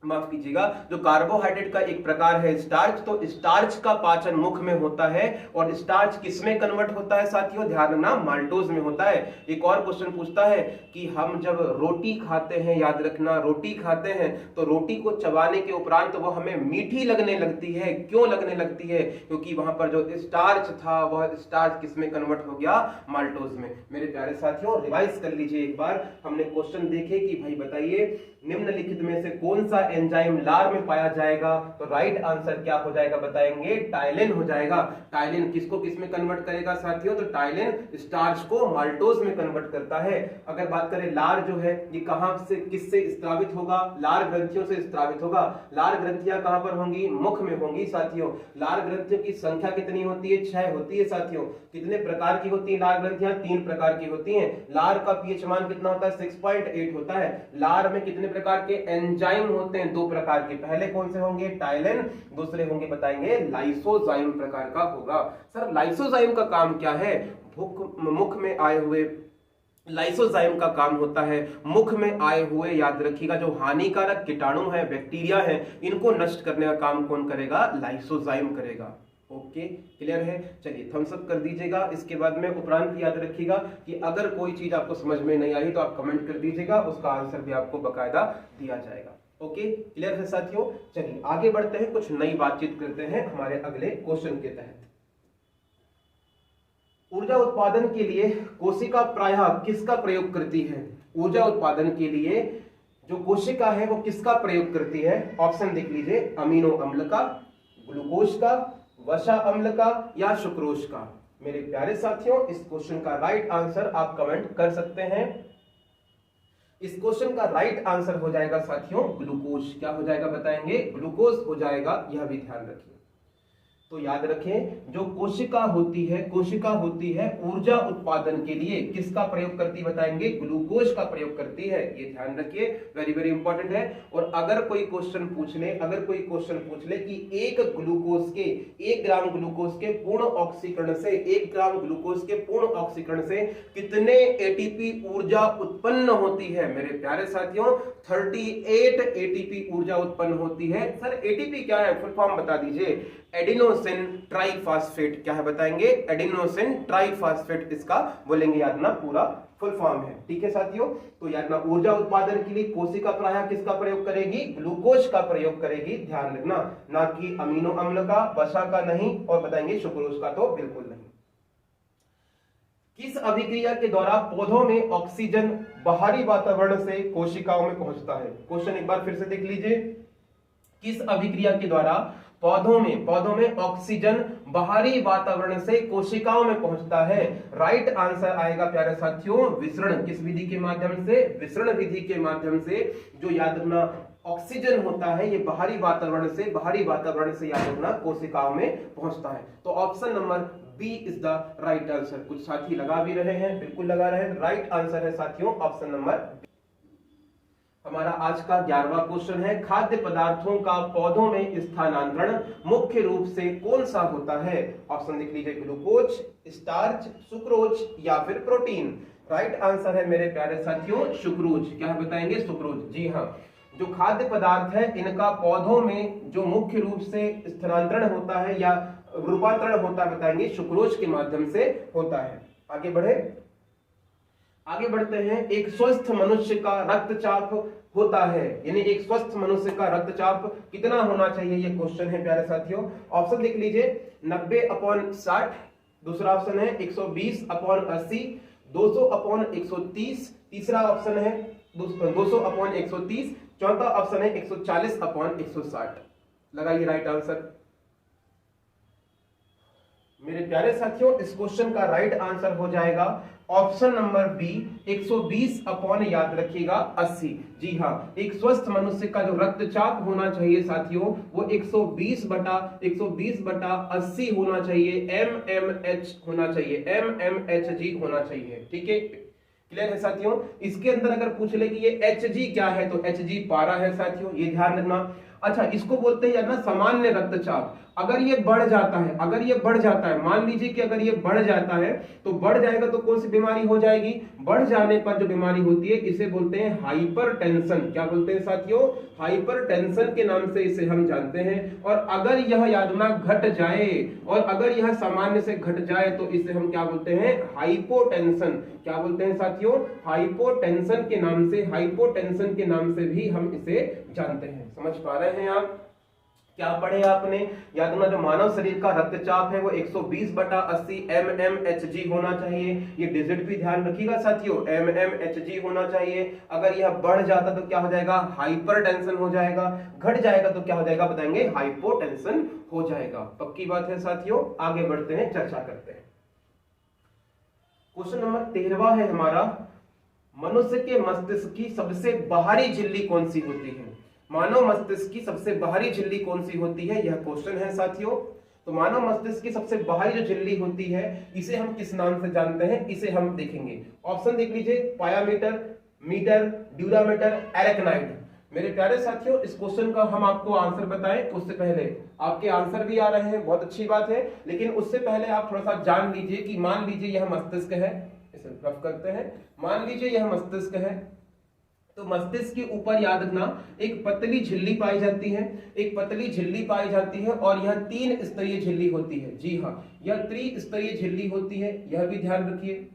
माफ कीजिएगा, जो कार्बोहाइड्रेट का एक प्रकार है स्टार्च, तो स्टार्च का पाचन मुख में होता है। और स्टार्च किसमें कन्वर्ट होता है साथियों? ध्यान रखना, माल्टोज में होता है। एक और क्वेश्चन पूछता है कि हम जब रोटी खाते हैं, याद रखना, रोटी खाते हैं तो रोटी को चबाने के उपरांत वो हमें मीठी लगने लगती है। क्यों लगने लगती है? क्योंकि वहां पर जो स्टार्च था वह स्टार्च किसमें कन्वर्ट हो गया? माल्टोज में। मेरे प्यारे साथियों, रिवाइज कर लीजिए एक बार। हमने क्वेश्चन देखे कि भाई बताइए निम्नलिखित में से कौन सा एंजाइम लार में पाया जाएगा? तो राइट आंसर क्या हो जाएगा बताएंगे? टाइलिन हो जाएगा। टाइलिन किसको किसमें कन्वर्ट करेगा साथियों? तो टाइलिन स्टार्च को माल्टोज में कन्वर्ट करता है। अगर बात करें लार जो है, ये कहां से किससे स्त्रावित होगा? लार ग्रंथियों से स्त्रावित होगा। लार ग्रंथियां कहां पर होंगी? मुख में होंगी साथियों। लार ग्रंथियों की संख्या कितनी होती है? 6 होती है साथियों। कितने प्रकार की होती है लार ग्रंथियां? 3 प्रकार की होती हैं। लार का पीएच मान कितना होता है? 6.8 होता है। लार में कितने प्रकार के एंजाइम होते हैं? 2 प्रकार के। पहले कौन से होंगे? टाइलिन, दूसरे होंगे बताएंगे लाइसोजाइम प्रकार का होगा। सर लाइसोजाइम का काम क्या है? मुख में आए हुए, लाइसोजाइम का काम होता है मुख में आए हुए, याद रखिएगा, जो हानिकारक कीटाणु है, बैक्टीरिया है, इनको नष्ट करने का काम कौन करेगा? लाइसोजाइम करेगा। ओके, क्लियर है? चलिए थम्स अप कर दीजिएगा। इसके बाद में उपरांत याद रखिएगा कि अगर कोई चीज आपको समझ में नहीं आई तो आप कमेंट कर दीजिएगा, उसका आंसर भी आपको बकायदा दिया जाएगा। ओके, क्लियर है साथियों? चलिए आगे बढ़ते हैं, कुछ नई बातचीत करते हैं हमारे अगले क्वेश्चन के तहत। ऊर्जा उत्पादन के लिए कोशिका प्रायः किसका प्रयोग करती है? ऊर्जा उत्पादन के लिए जो कोशिका है वो किसका प्रयोग करती है? ऑप्शन देख लीजिए, अमीनो अम्ल का, ग्लूकोज का, वसा अम्ल का या सुक्रोज का। मेरे प्यारे साथियों, इस क्वेश्चन का राइट आंसर आप कमेंट कर सकते हैं। इस क्वेश्चन का राइट आंसर हो जाएगा साथियों ग्लूकोज। क्या हो जाएगा बताएंगे? ग्लूकोज हो जाएगा, यह भी ध्यान रखिए। तो याद रखें, जो कोशिका होती है ऊर्जा उत्पादन के लिए किसका प्रयोग करती है बताएंगे? ग्लूकोज का प्रयोग करती है। ये ध्यान रखिए, वेरी वेरी इंपॉर्टेंट है। और अगर कोई क्वेश्चन पूछ ले कि 1 ग्राम ग्लूकोज के पूर्ण ऑक्सीकरण से, 1 ग्राम ग्लूकोज के पूर्ण ऑक्सीकरण से कितने एटीपी ऊर्जा उत्पन्न होती है? मेरे प्यारे साथियों, 38 एटीपी ऊर्जा उत्पन्न होती है। सर एटीपी क्या है? फुल फॉर्म बता दीजिए। Adenosine triphosphate. क्या है बताएंगे? एडिनोसिन ट्राइफॉस्फेट, इसका बोलेंगे याद ना, पूरा फुल फॉर्म है। ठीक है साथियों, तो याद ना, ऊर्जा उत्पादन के लिए कोशिका प्रायः किसका प्रयोग करेगी? ग्लूकोज का प्रयोग करेगी, ध्यान रखना, ना कि अमीनो अम्ल का, वसा का नहीं, और बताएंगे सुक्रोज का तो बिल्कुल नहीं। किस अभिक्रिया के द्वारा पौधों में ऑक्सीजन बाहरी वातावरण से कोशिकाओं में पहुंचता है? क्वेश्चन एक बार फिर से देख लीजिए। किस अभिक्रिया के द्वारा पौधों में ऑक्सीजन बाहरी वातावरण से कोशिकाओं में पहुंचता है? राइट आंसर आएगा प्यारे साथियों विसरण। किस विधि के माध्यम से? विसरण विधि के माध्यम से। जो याद रखना, ऑक्सीजन होता है ये बाहरी वातावरण से याद रखना कोशिकाओं में पहुंचता है। तो option number B is the right answer. कुछ साथी लगा भी रहे हैं, बिल्कुल लगा रहे हैं, राइट आंसर है साथियों ऑप्शन नंबर बी। हमारा आज का 11वां क्वेश्चन है, खाद्य पदार्थों का पौधों में स्थानांतरण मुख्य रूप से कौन सा होता है? ऑप्शन लिख लीजिए, ग्लूकोज, स्टार्च, सुक्रोज या फिर प्रोटीन। राइट आंसर है मेरे प्यारे साथियों सुक्रोज। क्या है बताएंगे? सुक्रोज। जी हाँ, जो खाद्य पदार्थ है इनका पौधों में जो मुख्य रूप से स्थानांतरण होता है या रूपांतरण होता है बताएंगे सुक्रोज के माध्यम से होता है। आगे बढ़ते हैं। एक स्वस्थ मनुष्य का रक्तचाप होता है, यानी एक स्वस्थ मनुष्य का रक्तचाप कितना होना चाहिए? ये क्वेश्चन है प्यारे साथियों। ऑप्शन लिख लीजिए, 90/60, दूसरा ऑप्शन है 120/80, 200/130, तीसरा ऑप्शन है 200/130, चौथा ऑप्शन है 140/160। लगाइए राइट आंसर। मेरे प्यारे साथियों इस क्वेश्चन का राइट आंसर हो जाएगा ऑप्शन नंबर बी, 120 याद रखिएगा 80। जी हाँ, एक स्वस्थ मनुष्य का जो रक्तचाप होना चाहिए साथियों वो 120/80 होना चाहिए, mmH होना चाहिए, mmHg होना चाहिए। ठीक है, क्लियर है साथियों। इसके अंदर अगर पूछ ले कि ये Hg क्या है तो Hg पारा है साथियों, ये ध्यान रखना। अच्छा, इसको बोलते हैं ना सामान्य रक्तचाप। अगर ये बढ़ जाता है, मान लीजिए कि अगर ये बढ़ जाता है तो बढ़ जाएगा तो कौन सी बीमारी हो जाएगी? बढ़ जाने पर जो बीमारी होती है इसे बोलते हैं हाइपरटेंशन। क्या बोलते हैं साथियों? हाइपरटेंशन के नाम से इसे हम जानते हैं। और अगर यह यातना घट जाए और अगर यह सामान्य से घट जाए तो इसे हम क्या बोलते हैं? हाइपोटेंशन। क्या बोलते हैं साथियों? हाइपोटेंशन के नाम से, हाइपोटेंशन के नाम से भी हम इसे जानते हैं। समझ पा रहे हैं आप? क्या पढ़े आपने? याद रखना, जो मानव शरीर का रक्तचाप है वो 120/80 mmHg होना चाहिए। ये डिजिट भी ध्यान रखिएगा साथियों, mmHg होना चाहिए। अगर यह बढ़ जाता तो क्या हो जाएगा? हाइपरटेंशन हो जाएगा। घट जाएगा तो क्या हो जाएगा बताएंगे? हाइपोटेंशन हो जाएगा। पक्की बात है साथियों। आगे बढ़ते हैं, चर्चा करते हैं। क्वेश्चन नंबर 13वां है हमारा, मनुष्य के मस्तिष्क की सबसे बाहरी झिल्ली कौन सी होती है? मानव मस्तिष्क की सबसे बाहरी झिल्ली कौन सी होती है? यह क्वेश्चन है साथियों। तो मानव मस्तिष्क की सबसे बाहरी जो झिल्ली होती है इसे हम किस नाम से जानते हैं? इसे हम देखेंगे। ऑप्शन देख लीजिए, पायामीटर, मीटर, ड्यूरामीटर, एरेक्नाइड। मेरे प्यारे साथियों इस क्वेश्चन का हम आपको आंसर बताएं उससे पहले, आपके आंसर भी आ रहे हैं, बहुत अच्छी बात है, लेकिन उससे पहले आप थोड़ा सा जान लीजिए कि मान लीजिए यह मस्तिष्क है, इसे रफ करते हैं। मान लीजिए यह मस्तिष्क है, तो मस्तिष्क के ऊपर याद रखना एक पतली झिल्ली पाई जाती है, एक पतली झिल्ली पाई जाती है और यह 3 स्तरीय झिल्ली होती है। जी हाँ, यह त्रिस्तरीय झिल्ली होती है, यह भी ध्यान रखिए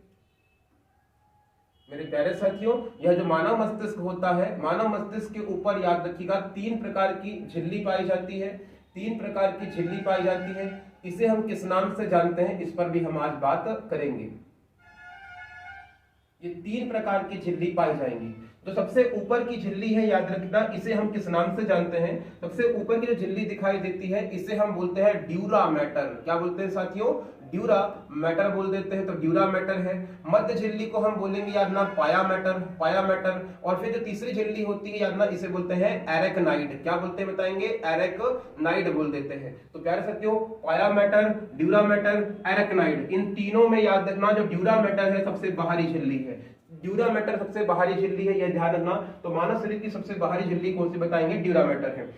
मेरे प्यारे साथियों। यह जो मानव मस्तिष्क होता है, मानव मस्तिष्क के ऊपर याद रखिएगा 3 प्रकार की झिल्ली पाई जाती है, 3 प्रकार की झिल्ली पाई जाती है। इसे हम किस नाम से जानते हैं इस पर भी हम आज बात करेंगे। ये 3 प्रकार की झिल्ली पाई जाएंगी। जो सबसे ऊपर की झिल्ली है याद रखना, इसे हम किस नाम से जानते हैं? सबसे ऊपर की जो झिल्ली दिखाई देती है इसे हम बोलते हैं ड्यूरामेटर। क्या बोलते हैं साथियों? ड्यूरामेटर बोल देते हैं, तो ड्यूरामेटर है। मध्य झिल्ली को हम बोलेंगे याद ना पायामेटर, पायामेटर। और फिर जो तीसरी झिल्ली होती है याद ना इसे बोलते हैं एरेक्नाइड। क्या बोलते हैं बताएंगे? एरेक्नाइड बोल देते हैं। तो प्यारे साथियों पायामेटर, ड्यूरामेटर, एरेक्नाइड, इन तीनों में याद रखना जो ड्यूरामेटर है सबसे बाहरी झिल्ली है। ड्यूरामेटर सबसे बाहरी झिल्ली है, यह ध्यान रखना। तो मानव शरीर की सबसे बाहरी झिल्ली कौन सी बताएंगे? ड्यूरामेटर है।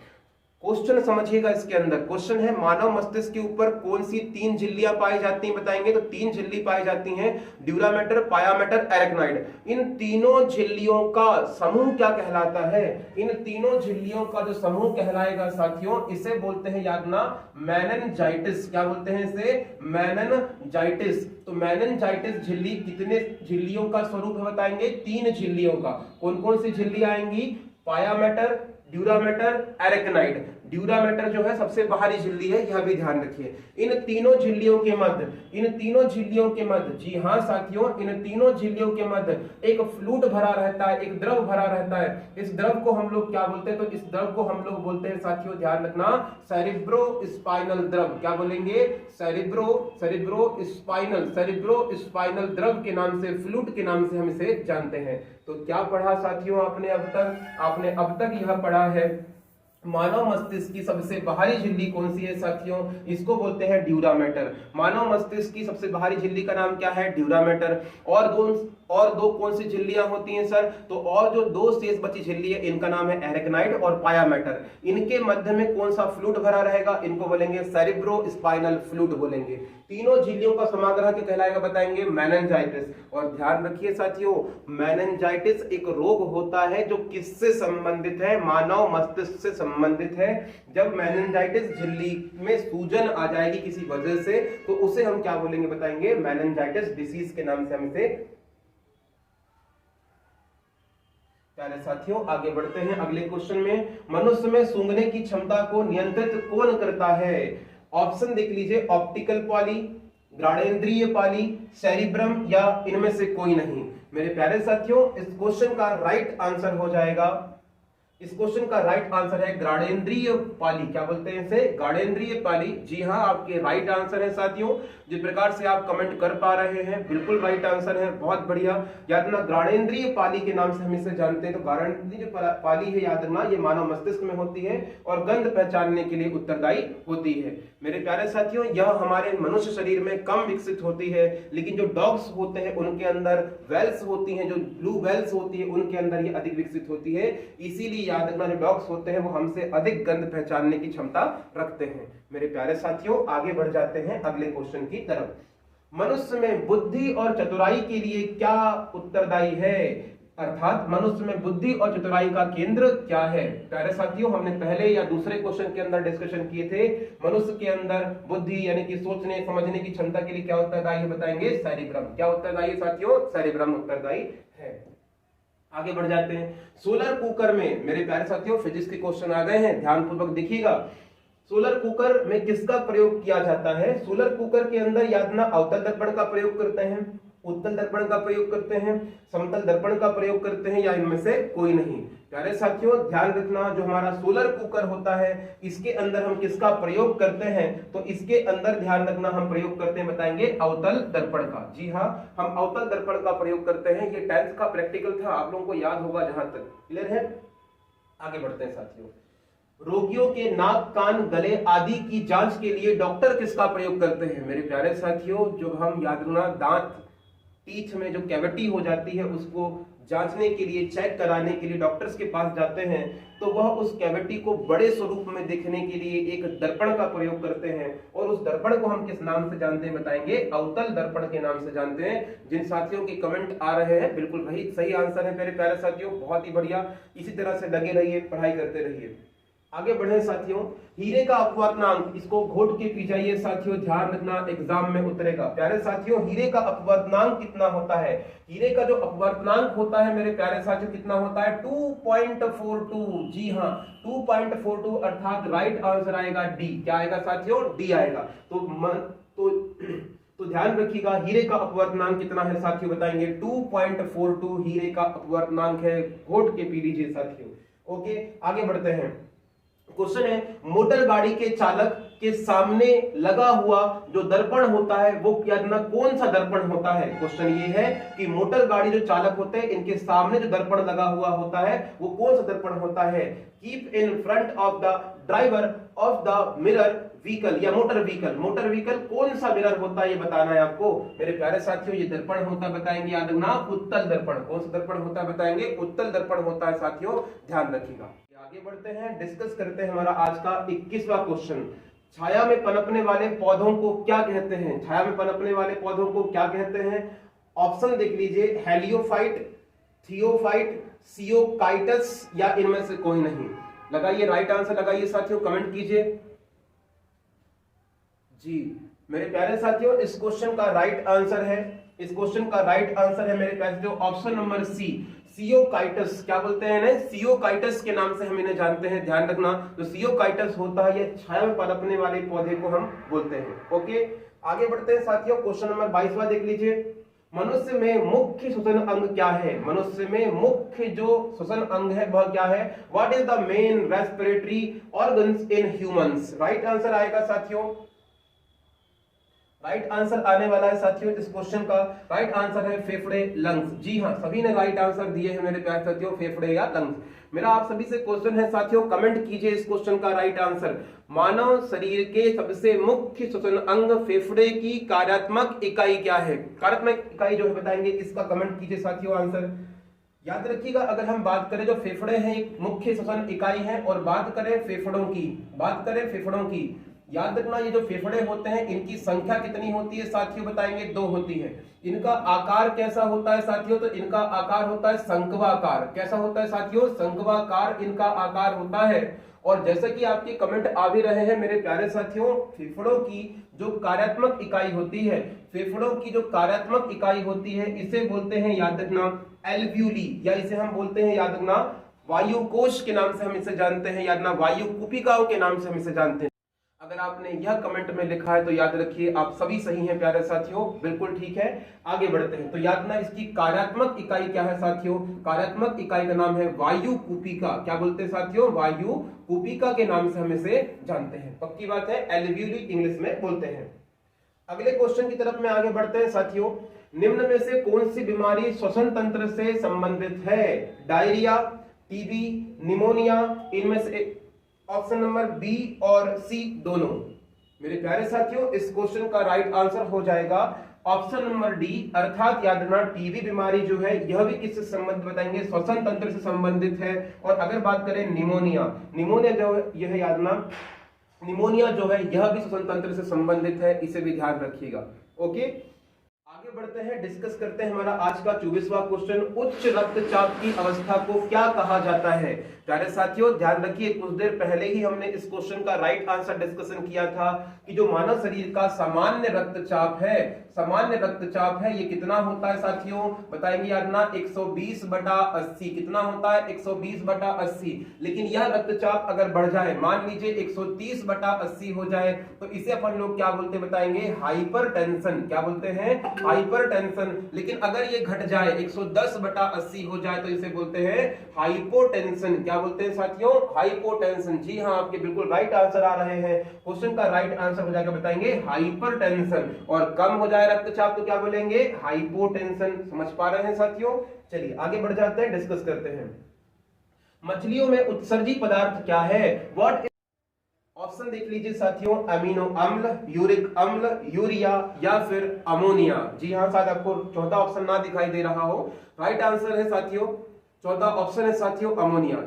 क्वेश्चन समझिएगा, इसके अंदर क्वेश्चन है मानव मस्तिष्क के ऊपर कौन सी 3 झिल्लियां पाई जाती हैं बताएंगे? तो 3 झिल्ली पाई जाती हैं, ड्यूरामेटर, पायामेटर, एरेक्नाइड। इन तीनों झिल्लियों का समूह क्या कहलाता है? इन तीनों झिल्लियों का जो समूह कहलाएगा साथियों इसे बोलते हैं याद ना मेनिनजाइटिस। क्या बोलते हैं इसे? मेनिनजाइटिस। तो मेनिनजाइटिस झिल्ली कितने झिल्लियों का स्वरूप है बताएंगे? 3 झिल्लियों का। कौन कौन सी झिल्ली आएंगी? Pia mater, dura mater, arachnid. ड्यूरामेटर जो है सबसे बाहरी झिल्ली है, यह भी ध्यान रखिए। इन तीनों झिल्लियों के मध्य, जी हाँ साथियों, इन तीनों झिल्लियों के मध्य एक फ्लूइड भरा रहता है, एक द्रव भरा रहता है। इस द्रव को हम लोग क्या बोलते हैं? तो इस द्रव को हम लोग बोलते हैं साथियों, ध्यान रखना, सेरिब्रोस्पाइनल द्रव। क्या बोलेंगे? सेरिब्रोस्पाइनल द्रव के नाम से, फ्लूइड के नाम से हम इसे जानते हैं। तो क्या पढ़ा साथियों आपने अब तक? आपने अब तक यह पढ़ा है मानव मस्तिष्क की सबसे बाहरी झिल्ली कौन सी है साथियों? इसको बोलते हैं ड्यूरा मैटर। मानव मस्तिष्क की सबसे बाहरी झिल्ली का नाम क्या है? Dura mater. और दो कौन सी झिल्लियां होती हैं सर? तो और जो दो शेष बची झिल्ली है इनका नाम है एरेक्नाइड और पाया मैटर। इनके मध्य में कौन सा फ्लूइड भरा रहेगा? इनको बोलेंगे सेरिब्रो स्पाइनल फ्लूइड बोलेंगे। तीनों झिल्लियों का समाग्रह क्या कहलाएगा बताएंगे? मेनिंजाइटिस। और ध्यान रखिए साथियों, मेनिंजाइटिस एक रोग होता है जो किससे संबंधित है? मानव मस्तिष्क से संबंधित है। जब मेनिंजाइटिस झिल्ली में सूजन आ जाएगी किसी वजह से तो उसे हम क्या बोलेंगे बताएंगे? मेनिंजाइटिस डिसीज के नाम से हम इसे। प्यारे साथियों आगे बढ़ते हैं अगले क्वेश्चन में। मनुष्य में सूंघने की क्षमता को नियंत्रित कौन करता है? ऑप्शन देख लीजिए, ऑप्टिकल पाली, घ्राणेंद्रिय पाली, सेरिब्रम या इनमें से कोई नहीं। मेरे प्यारे साथियों इस क्वेश्चन का राइट आंसर हो जाएगा, इस क्वेश्चन का राइट आंसर है घ्राणेंद्रिय पाली। क्या बोलते हैं इसे? घ्राणेंद्रिय पाली। जी हाँ, आपके राइट आंसर है साथियों। जिस प्रकार से आप कमेंट कर पा रहे हैं बिल्कुल राइट आंसर है, बहुत बढ़िया। याद रखना घ्राणेंद्रिय पाली के नाम से हम इसे जानते हैं। तो घ्राणेंद्रिय पाली है, याद रखना, ये मानव मस्तिष्क में होती है और गंध पहचानने के लिए उत्तरदायी होती है। मेरे प्यारे साथियों यह हमारे मनुष्य शरीर में कम विकसित होती है, लेकिन जो डॉग्स होते हैं उनके अंदर वेल्स होती हैं, जो ब्लू वेल्स होती है उनके अंदर ये अधिक विकसित होती है। इसीलिए याद रखना जो डॉग्स होते हैं वो हमसे अधिक गंध पहचानने की क्षमता रखते हैं। मेरे प्यारे साथियों आगे बढ़ जाते हैं अगले क्वेश्चन की तरफ। मनुष्य में बुद्धि और चतुराई के लिए क्या उत्तरदायी है? अर्थात मनुष्य में बुद्धि और चतुराई का केंद्र क्या है? प्यारे साथियों हमने पहले या दूसरे क्वेश्चन के अंदर डिस्कशन किए थे। मनुष्य के अंदर बुद्धि यानी कि सोचने समझने की क्षमता के लिए क्या उत्तरदायी है बताएंगे? सेरिब्रम। क्या उत्तरदायी साथियों? सेरिब्रम उत्तरदायी है। आगे बढ़ जाते हैं। सोलर कुकर में मेरे प्यारे साथियों फिजिक्स के क्वेश्चन आ गए हैं, ध्यान पूर्वक देखिएगा। सोलर कुकर में किसका प्रयोग किया जाता है? सोलर कुकर के अंदर याद ना अवतल दर्पण का प्रयोग करते हैं, उत्तल दर्पण का प्रयोग करते हैं, समतल दर्पण का प्रयोग करते हैं या इनमें से कोई नहीं? प्यारे साथियों ध्यान रखना, जो हमारा सोलर कुकर होता है इसके अंदर हम किसका प्रयोग करते हैं? तो इसके अंदर ध्यान रखना हम प्रयोग करते हैं बताएंगे अवतल दर्पण का। जी हाँ, हम अवतल दर्पण का प्रयोग करते हैं। ये 10th का प्रैक्टिकल था, आप लोगों को याद होगा जहां तक। क्लियर है? आगे बढ़ते हैं साथियों। रोगियों के नाक, कान, गले आदि की जांच के लिए डॉक्टर किसका प्रयोग करते हैं? मेरे प्यारे साथियों जब हम याद रखना दांत टीथ में जो कैविटी हो जाती है उसको जांचने के लिए, चेक कराने के लिए डॉक्टर्स के पास जाते हैं तो वह उस कैविटी को बड़े स्वरूप में देखने के लिए एक दर्पण का प्रयोग करते हैं। और उस दर्पण को हम किस नाम से जानते हैं बताएंगे? अवतल दर्पण के नाम से जानते हैं। जिन साथियों के कमेंट आ रहे हैं बिल्कुल सही आंसर है मेरे प्यारे साथियों, बहुत ही बढ़िया। इसी तरह से लगे रहिए, पढ़ाई करते रहिए। आगे बढ़े साथियों। हीरे का अपवर्तनांक, इसको घोट के पी जाइए साथियों, ध्यान रखना एग्जाम में उतरेगा। प्यारे साथियों हीरे का अपवर्तनांक कितना होता है? हीरे का जो अपवर्तनांक होता है मेरे प्यारे साथियों कितना होता है? 2.42। जी हाँ 2.42, अर्थात राइट आंसर आएगा डी। क्या आएगा साथियों? डी आएगा। तो ध्यान रखिएगा हीरे का अपवर्तनांक कितना है साथियों बताएंगे? 2.42 हीरे का अपवर्तनांक है। घोट के पी लीजिए साथियों। ओके आगे बढ़ते हैं। क्वेश्चन है मोटर गाड़ी के चालक के सामने लगा हुआ जो दर्पण होता है वो क्या कौन सा दर्पण होता है? क्वेश्चन ये है कि मोटर गाड़ी जो चालक होते हैं इनके सामने जो दर्पण लगा हुआ होता है वो कौन सा दर्पण होता है? Keep in front of the driver of the mirror vehicle या मोटर व्हीकल। मोटर व्हीकल कौन सा मिरर होता है ये बताना है आपको। मेरे प्यारे साथियों ये दर्पण होता है बताएंगे, याद रखना उत्तल दर्पण। कौन सा दर्पण होता है बताएंगे? उत्तल दर्पण होता है साथियों, ध्यान रखिएगा। आगे बढ़ते हैं, डिस्कस करते हैं हमारा आज का 21वां क्वेश्चन। छाया में पनपने वाले पौधों को क्या कहते हैं? छाया में पनपने वाले पौधों को क्या कहते हैं? ऑप्शन देख लीजिए, हेलियोफाइट, थियोफाइट, सियोकाइटस या इनमें से कोई नहीं। लगाइए राइट आंसर, लगाइए साथियों, कमेंट कीजिए। जी मेरे प्यारे साथियों इस क्वेश्चन का राइट आंसर है, इस क्वेश्चन का राइट आंसर है मेरे प्यारे साथियों ऑप्शन नंबर सी, सियोकाइटस। क्या बोलते हैं इन्हें? सियोकाइटस के नाम से हम इन्हें जानते हैं, ध्यान रखना। तो सियोकाइटस होता है ये छाया में पनपने वाले पौधे को हम बोलते हैं। ओके आगे बढ़ते हैं साथियों। क्वेश्चन नंबर 22वां देख लीजिए। मनुष्य में मुख्य श्वसन अंग क्या है? मनुष्य में मुख्य जो श्वसन अंग है वह क्या है? What is the main respiratory organs in humans? Right answer आएगा साथियों राइट आंसर आने वाला है साथियों इस क्वेश्चन का। राइट आंसर है फेफड़े, लंग्स। जी हाँ, सभी ने राइट आंसर दिए हैं मेरे प्यारे साथियों, फेफड़े या लंग्स। मेरा आप सभी से क्वेश्चन है साथियों, कमेंट कीजिए इस क्वेश्चन का राइट आंसर। मानव शरीर के सबसे मुख्य श्वसन अंग फेफड़े की कार्यात्मक इकाई क्या है? कार्यात्मक इकाई जो है बताएंगे, इसका कमेंट कीजिए साथियों आंसर। याद रखिएगा, अगर हम बात करें जो फेफड़े हैं एक मुख्य श्वसन इकाई है, और बात करें फेफड़ों की, याद रखना ये जो फेफड़े होते हैं इनकी संख्या कितनी होती है साथियों बताएंगे, 2 होती है। इनका आकार कैसा होता है साथियों? तो इनका आकार होता है शंक्वाकार। कैसा होता है साथियों? शंक्वाकार इनका आकार होता है। और जैसे कि आपके कमेंट आ भी रहे हैं मेरे प्यारे साथियों, फेफड़ों की जो कार्यात्मक इकाई होती है, फेफड़ों की जो कार्यात्मक इकाई होती है, इसे बोलते हैं याद रखना एल्वियोली, या इसे हम बोलते हैं याद रखना वायुकोश के नाम से हम इसे जानते हैं, याद रखना वायुकुपिकाओं के नाम से हम इसे जानते हैं। अगर आपने यह कमेंट में लिखा है तो याद रखिए आप सभी सही हैं प्यारे साथियों, बिल्कुल ठीक है। आगे बढ़ते हैं, तो याद रखना इसकी कार्यात्मक इकाई क्या है साथियों? कार्यात्मक इकाई का नाम है वायुकुपिका। क्या बोलते हैं साथियों? वायुकुपिका के नाम से हम इसे जानते हैं। पक्की बात है, एल्वियोली इंग्लिश में बोलते हैं। अगले क्वेश्चन की तरफ में आगे बढ़ते हैं साथियों। निम्न में से कौन सी बीमारी श्वसन तंत्र से संबंधित है? डायरिया, टीबी, निमोनिया, इनमें से ऑप्शन नंबर बी और सी दोनों। मेरे प्यारे साथियों, इस क्वेश्चन का राइट आंसर हो जाएगा ऑप्शन नंबर डी, अर्थात याद रखना टीबी बीमारी जो है यह भी किससे संबंधित बताएंगे? श्वसन तंत्र से संबंधित है। और अगर बात करें निमोनिया जो है यह याद रखना निमोनिया जो है यह भी श्वसन तंत्र से संबंधित है, इसे भी ध्यान रखिएगा। ओके, आगे बढ़ते हैं, डिस्कस करते हैं हमारा आज का 24वां क्वेश्चन। उच्च रक्तचाप की अवस्था को क्या कहा जाता है? प्यारे साथियों ध्यान रखिए, कुछ देर पहले ही हमने इस क्वेश्चन का राइट आंसर डिस्कशन किया था कि जो मानव शरीर का सामान्य रक्तचाप है ये कितना होता है साथियों? बताएंगे याद ना 120/80। कितना होता है? 120/80। लेकिन यह रक्तचाप अगर बढ़ जाए, मान लीजिए 130/80 हो जाए, तो इसे अपन लोग क्या बोलते बताएंगे? हाइपरटेंशन। क्या बोलते हैं? हाइपरटेंशन। लेकिन अगर ये घट जाए 110/80 हो जाए तो इसे बोलते हैं हाइपोटेंशन। क्या बोलते हैं साथियों? हाइपोटेंशन। जी हाँ, आपके बिल्कुल राइट आंसर आ रहे हैं। क्वेश्चन का राइट आंसर हो जाएगा बताएंगे हाइपरटेंशन। और कम हो जाए रक्तचाप तो क्या बोलेंगे? हाइपोटेंशन। समझ पा रहे हैं साथियों? चलिए आगे बढ़ जाते हैं, डिस्कस करते हैं। मछलियों में उत्सर्जी पदार्थ क्या है? व्हाट? ऑप्शन देख लीजिए साथियों, अमीनो अम्ल, यूरिक अम्ल, यूरिया या फिर अमोनिया। जी हाँ, शायद आपको चौथा ऑप्शन ना दिखाई दे रहा हो। राइट आंसर है साथियों, चौथा ऑप्शन है साथियों अमोनिया।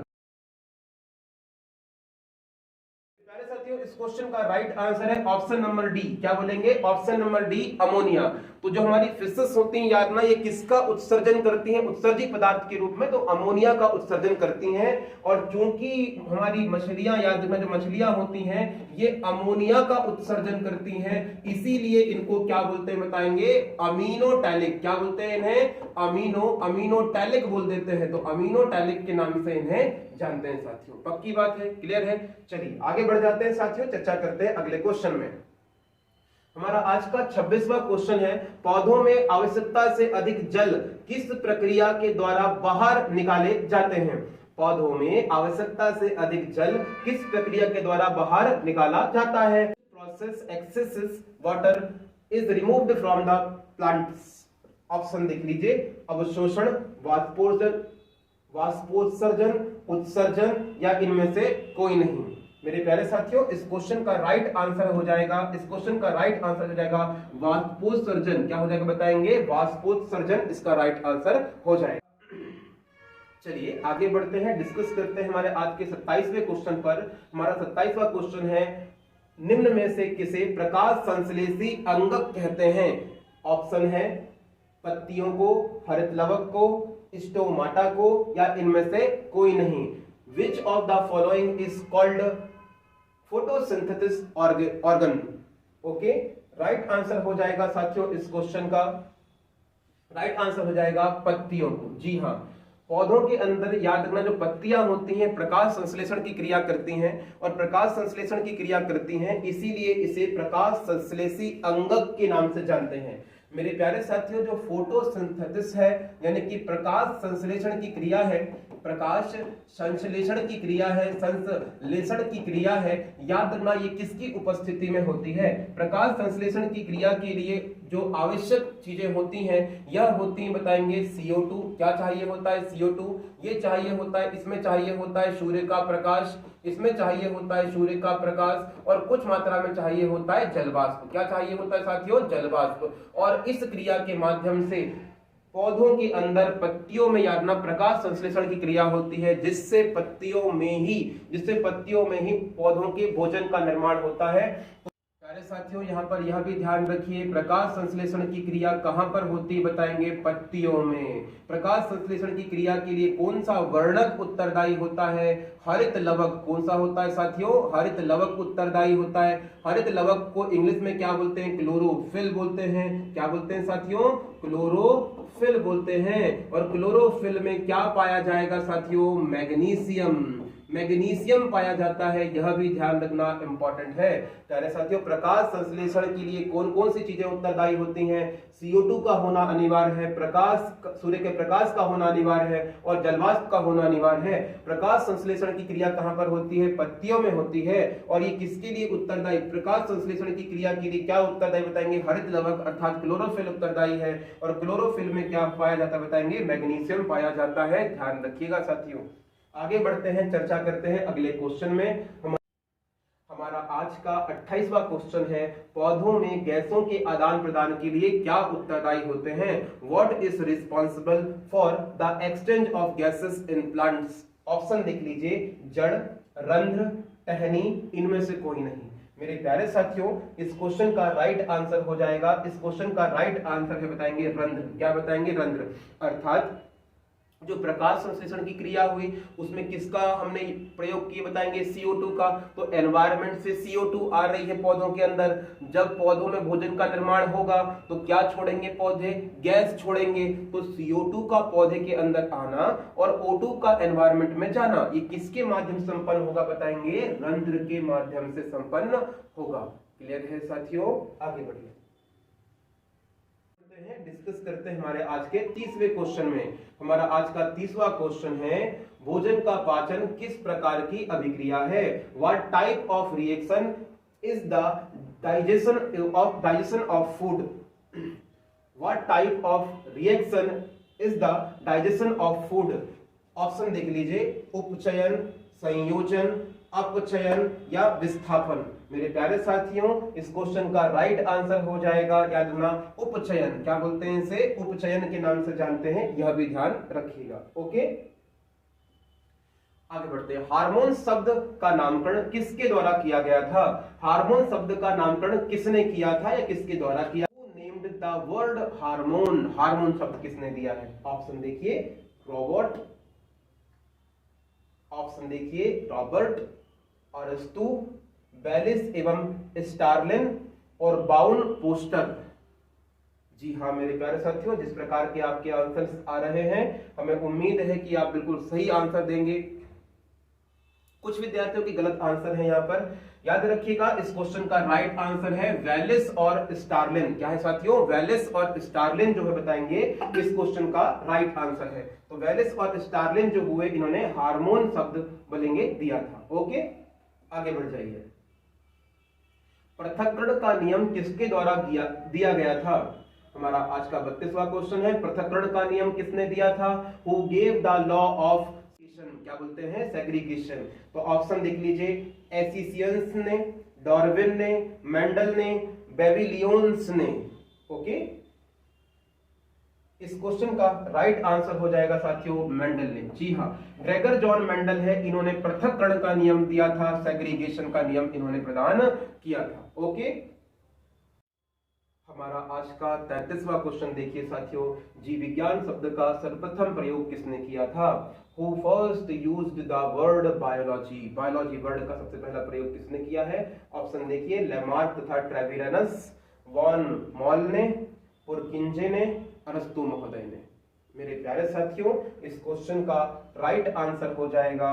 साथियों इस क्वेश्चन का राइट आंसर है ऑप्शन नंबर डी। क्या बोलेंगे? Option number D, ammonia. तो जो हमारी फिशेस होती हैं याद ना, ये किसका उत्सर्जन करती हैं? उत्सर्जी पदार्थ के रूप में तो अमोनिया का उत्सर्जन करती हैं। और चूंकि हमारी मछलियां याद में जो मछलियां होती हैं ये अमोनिया का उत्सर्जन करती हैं, इसीलिए इनको क्या बोलते हैं बताएंगे? अमीनोटैलिक। क्या बोलते हैं इन्हें? अमीनोटैलिक बोल देते हैं। तो अमीनोटैलिक के नाम से इन्हें जानते हैं साथियों। पक्की बात है, क्लियर है? चलिए आगे बढ़ जाते हैं साथियों, चर्चा करते हैं अगले क्वेश्चन में। हमारा आज का 26वां क्वेश्चन है, पौधों में आवश्यकता से अधिक जल किस प्रक्रिया के द्वारा बाहर निकाले जाते हैं? पौधों में आवश्यकता से अधिक जल किस प्रक्रिया के द्वारा बाहर निकाला जाता है? Process excessive water is removed from the plants. Option देख लीजिए, अवशोषण, वाष्पोत्सर्जन, उत्सर्जन या इनमें से कोई नहीं। मेरे प्यारे साथियों इस क्वेश्चन का राइट आंसर हो जाएगा वाष्पोत्सर्जन। क्या हो जाएगा बताएंगे? वाष्पोत्सर्जन इसका राइट आंसर हो जाएगा। चलिए आगे बढ़ते हैं, डिस्कस करते हैं हमारे आज के 27वें क्वेश्चन पर। हमारा 27वां क्वेश्चन है, निम्न में से किसे प्रकाश संश्लेषी अंगक कहते हैं? ऑप्शन है पत्तियों को, हरित लवक को, स्टोमाटा को या इनमें से कोई नहीं। Which of the following is called photosynthesis organ? Okay, right answer हो जाएगा साथियों इस क्वेश्चन का राइट आंसर हो जाएगा पत्तियों को। जी हाँ, पौधों के अंदर याद रखना जो पत्तियां होती हैं प्रकाश संश्लेषण की क्रिया करती हैं, और प्रकाश संश्लेषण की क्रिया करती हैं इसीलिए इसे प्रकाश संश्लेषी अंगक के नाम से जानते हैं। मेरे प्यारे साथियों, जो फोटोसिंथेसिस है यानी कि प्रकाश संश्लेषण की क्रिया है, प्रकाश संश्लेषण की क्रिया है, संश्लेषण की क्रिया है, याद रखना ये किसकी उपस्थिति में होती है? प्रकाश संश्लेषण की क्रिया के लिए जो आवश्यक चीजें होती हैं यह होती हैं, बताएंगे CO2। क्या चाहिए होता है? CO2। ये चाहिए होता है, इसमें चाहिए होता है सूर्य का प्रकाश, इसमें चाहिए होता है सूर्य का प्रकाश, और कुछ मात्रा में चाहिए होता है जलवाष्प। क्या चाहिए होता है साथियों? जलवाष्प। और इस क्रिया के माध्यम से पौधों के अंदर पत्तियों में याद रखना प्रकाश संश्लेषण की क्रिया होती है, जिससे पत्तियों में ही पौधों के भोजन का निर्माण होता है। प्यारे साथियों, यहाँ पर यह भी ध्यान रखिए, प्रकाश संश्लेषण की क्रिया कहाँ पर होती है? बताएंगे पत्तियों में। प्रकाश संश्लेषण की क्रिया के लिए कौन सा वर्णक उत्तरदायी होता है? हरित लवक। कौन सा होता है साथियों? हरित लवक उत्तरदायी होता है। हरित लवक को इंग्लिश में क्या बोलते हैं? क्लोरोफिल बोलते हैं। क्या बोलते हैं साथियों? क्लोरोफिल बोलते हैं। और क्लोरोफिल में क्या पाया जाएगा साथियों? मैग्नीशियम। मैग्नीशियम पाया जाता है, यह भी ध्यान रखना इंपॉर्टेंट है। प्यारे साथियों, प्रकाश संश्लेषण के लिए कौन कौन सी चीजें उत्तरदायी होती हैं? CO2 का होना अनिवार्य है, सूर्य के प्रकाश का होना अनिवार्य है, और जलवाष्प का होना अनिवार्य है। प्रकाश संश्लेषण की क्रिया कहां पर होती है? पत्तियों में होती है। और ये किसके लिए उत्तरदायी? प्रकाश संश्लेषण की क्रिया के लिए क्या उत्तरदायी? बताएंगे हरित लवक अर्थात क्लोरोफिल उत्तरदायी है। और क्लोरोफिल में क्या पाया जाता है? बताएंगे मैग्नीशियम पाया जाता है। ध्यान रखिएगा साथियों। आगे बढ़ते हैं, चर्चा करते हैं अगले क्वेश्चन में। हमारा आज का 28वां क्वेश्चन है, पौधों में गैसों के आदान प्रदान के लिए क्या उत्तरदायी होते हैं? What is responsible for the exchange of gases in plants? Option देख लीजिए, जड़, रंध्र, टहनी, इनमें से कोई नहीं। मेरे प्यारे साथियों, इस क्वेश्चन का राइट आंसर हो जाएगा, इस क्वेश्चन का राइट आंसर है बताएंगे रंध्र। क्या बताएंगे? रंध्र। अर्थात जो प्रकाश संश्लेषण की क्रिया हुई उसमें किसका हमने प्रयोग किया? बताएंगे CO2 का। तो एनवायरनमेंट से CO2 आ रही है पौधों के अंदर। जब पौधों में भोजन का निर्माण होगा तो क्या छोड़ेंगे पौधे? गैस छोड़ेंगे। तो CO2 का पौधे के अंदर आना और O2 का एनवायरनमेंट में जाना, ये किसके माध्यम से संपन्न होगा? बताएंगे रंध्र के माध्यम से संपन्न होगा। क्लियर है साथियों? आगे बढ़िए, डिस्कस करते हैं हमारे आज के 30वें क्वेश्चन में। हमारा आज का 30वां क्वेश्चन है, भोजन का पाचन किस प्रकार की अभिक्रिया है? What type of reaction is the digestion of food? What type of reaction is the digestion of food? Option देख लीजिए, उपचयन, संयोजन, अपचयन या विस्थापन। मेरे प्यारे साथियों, इस क्वेश्चन का राइट आंसर हो जाएगा, याद रखना, उपचयन। क्या बोलते हैं इसे? उपचयन के नाम से जानते हैं, यह भी ध्यान रखिएगा। ओके, आगे बढ़ते हैं। हार्मोन शब्द का नामकरण किसके द्वारा किया गया था? हार्मोन शब्द का नामकरण किसने किया था या किसके द्वारा किया? Named the word hormone. Hormone शब्द किसने दिया है? ऑप्शन देखिए, रॉबर्ट, ऑप्शन देखिए रॉबर्ट, अरस्तु, बेलिस एवं स्टार्लिन और बाउन पोस्टर। जी हाँ मेरे प्यारे साथियों, जिस प्रकार के आपके आंसर्स आ रहे हैं, हमें उम्मीद है कि आप बिल्कुल सही आंसर देंगे। कुछ विद्यार्थियों की गलत आंसर है यहाँ पर, याद रखिएगा। इस क्वेश्चन का राइट आंसर है वेलिस और स्टार्लिन। क्या है साथियों? वेलिस और स्टार्लिन जो है बताएंगे इस क्वेश्चन का राइट आंसर है। तो वेलिस और स्टार्लिन जो हुए, इन्होंने हार्मोन शब्द बोलेंगे दिया था। ओके, आगे बढ़ जाइए। पृथक्करण का नियम किसके द्वारा दिया गया था? हमारा आज का 32वां क्वेश्चन है, पृथक्करण का नियम किसने दिया था? Who gave the law of, क्या बोलते हैं, सेग्रीगेशन। तो ऑप्शन देख लीजिए, एसिशियंस ने, डार्विन ने, मेंडल ने, बेबिलियंस ने। ओके, इस क्वेश्चन का राइट आंसर हो जाएगा साथियों मेंडल ने। जी हाँ, ग्रेगर जॉन मेंडल है, इन्होंने पृथक्करण का नियम दिया था, सेग्रीगेशन का नियम इन्होंने प्रदान किया था। ओके, हमारा आज का 33वां क्वेश्चन देखिए साथियों, जीव विज्ञान शब्द का सर्वप्रथम प्रयोग किसने किया था? Who first used the word biology? Biology word का सबसे पहला प्रयोग किसने किया है? ऑप्शन देखिए, लेमार्क तथा ट्रेविरनस, वॉन मॉल ने, पुरकिंजे ने, अरस्तु महोदय ने। मेरे प्यारे साथियों, इस क्वेश्चन का राइट आंसर हो जाएगा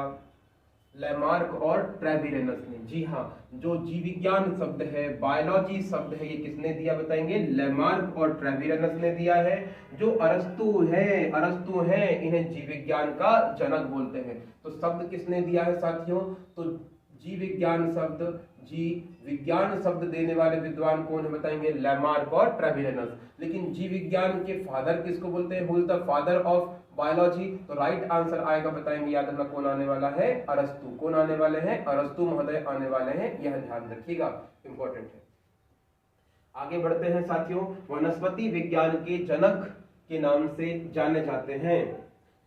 लैमार्क और ट्रेविरेनस ने। जी हाँ, जो जीव विज्ञान शब्द है, बायोलॉजी शब्द है, ये किसने दिया बताएंगे? लैमार्क और ट्रेविरेनस ने दिया है। जो अरस्तु है, इन्हें जीव विज्ञान का जनक बोलते हैं। तो शब्द किसने दिया है साथियों? तो जीव विज्ञान शब्द देने वाले विद्वान कौन है बताएंगे? लैमार्क और ट्रेविरेनस। लेकिन जीव विज्ञान के फादर किसको बोलते हैं? Who is the father of biology? तो राइट आंसर आएगा बताएंगे, याद रखना, कौन आने वाला है? अरस्तु। कौन आने वाले हैं? अरस्तु महोदय आने वाले हैं, यह ध्यान रखिएगा, इंपॉर्टेंट है। आगे बढ़ते हैं साथियों। वनस्पति विज्ञान के जनक के नाम से जाने जाते हैं।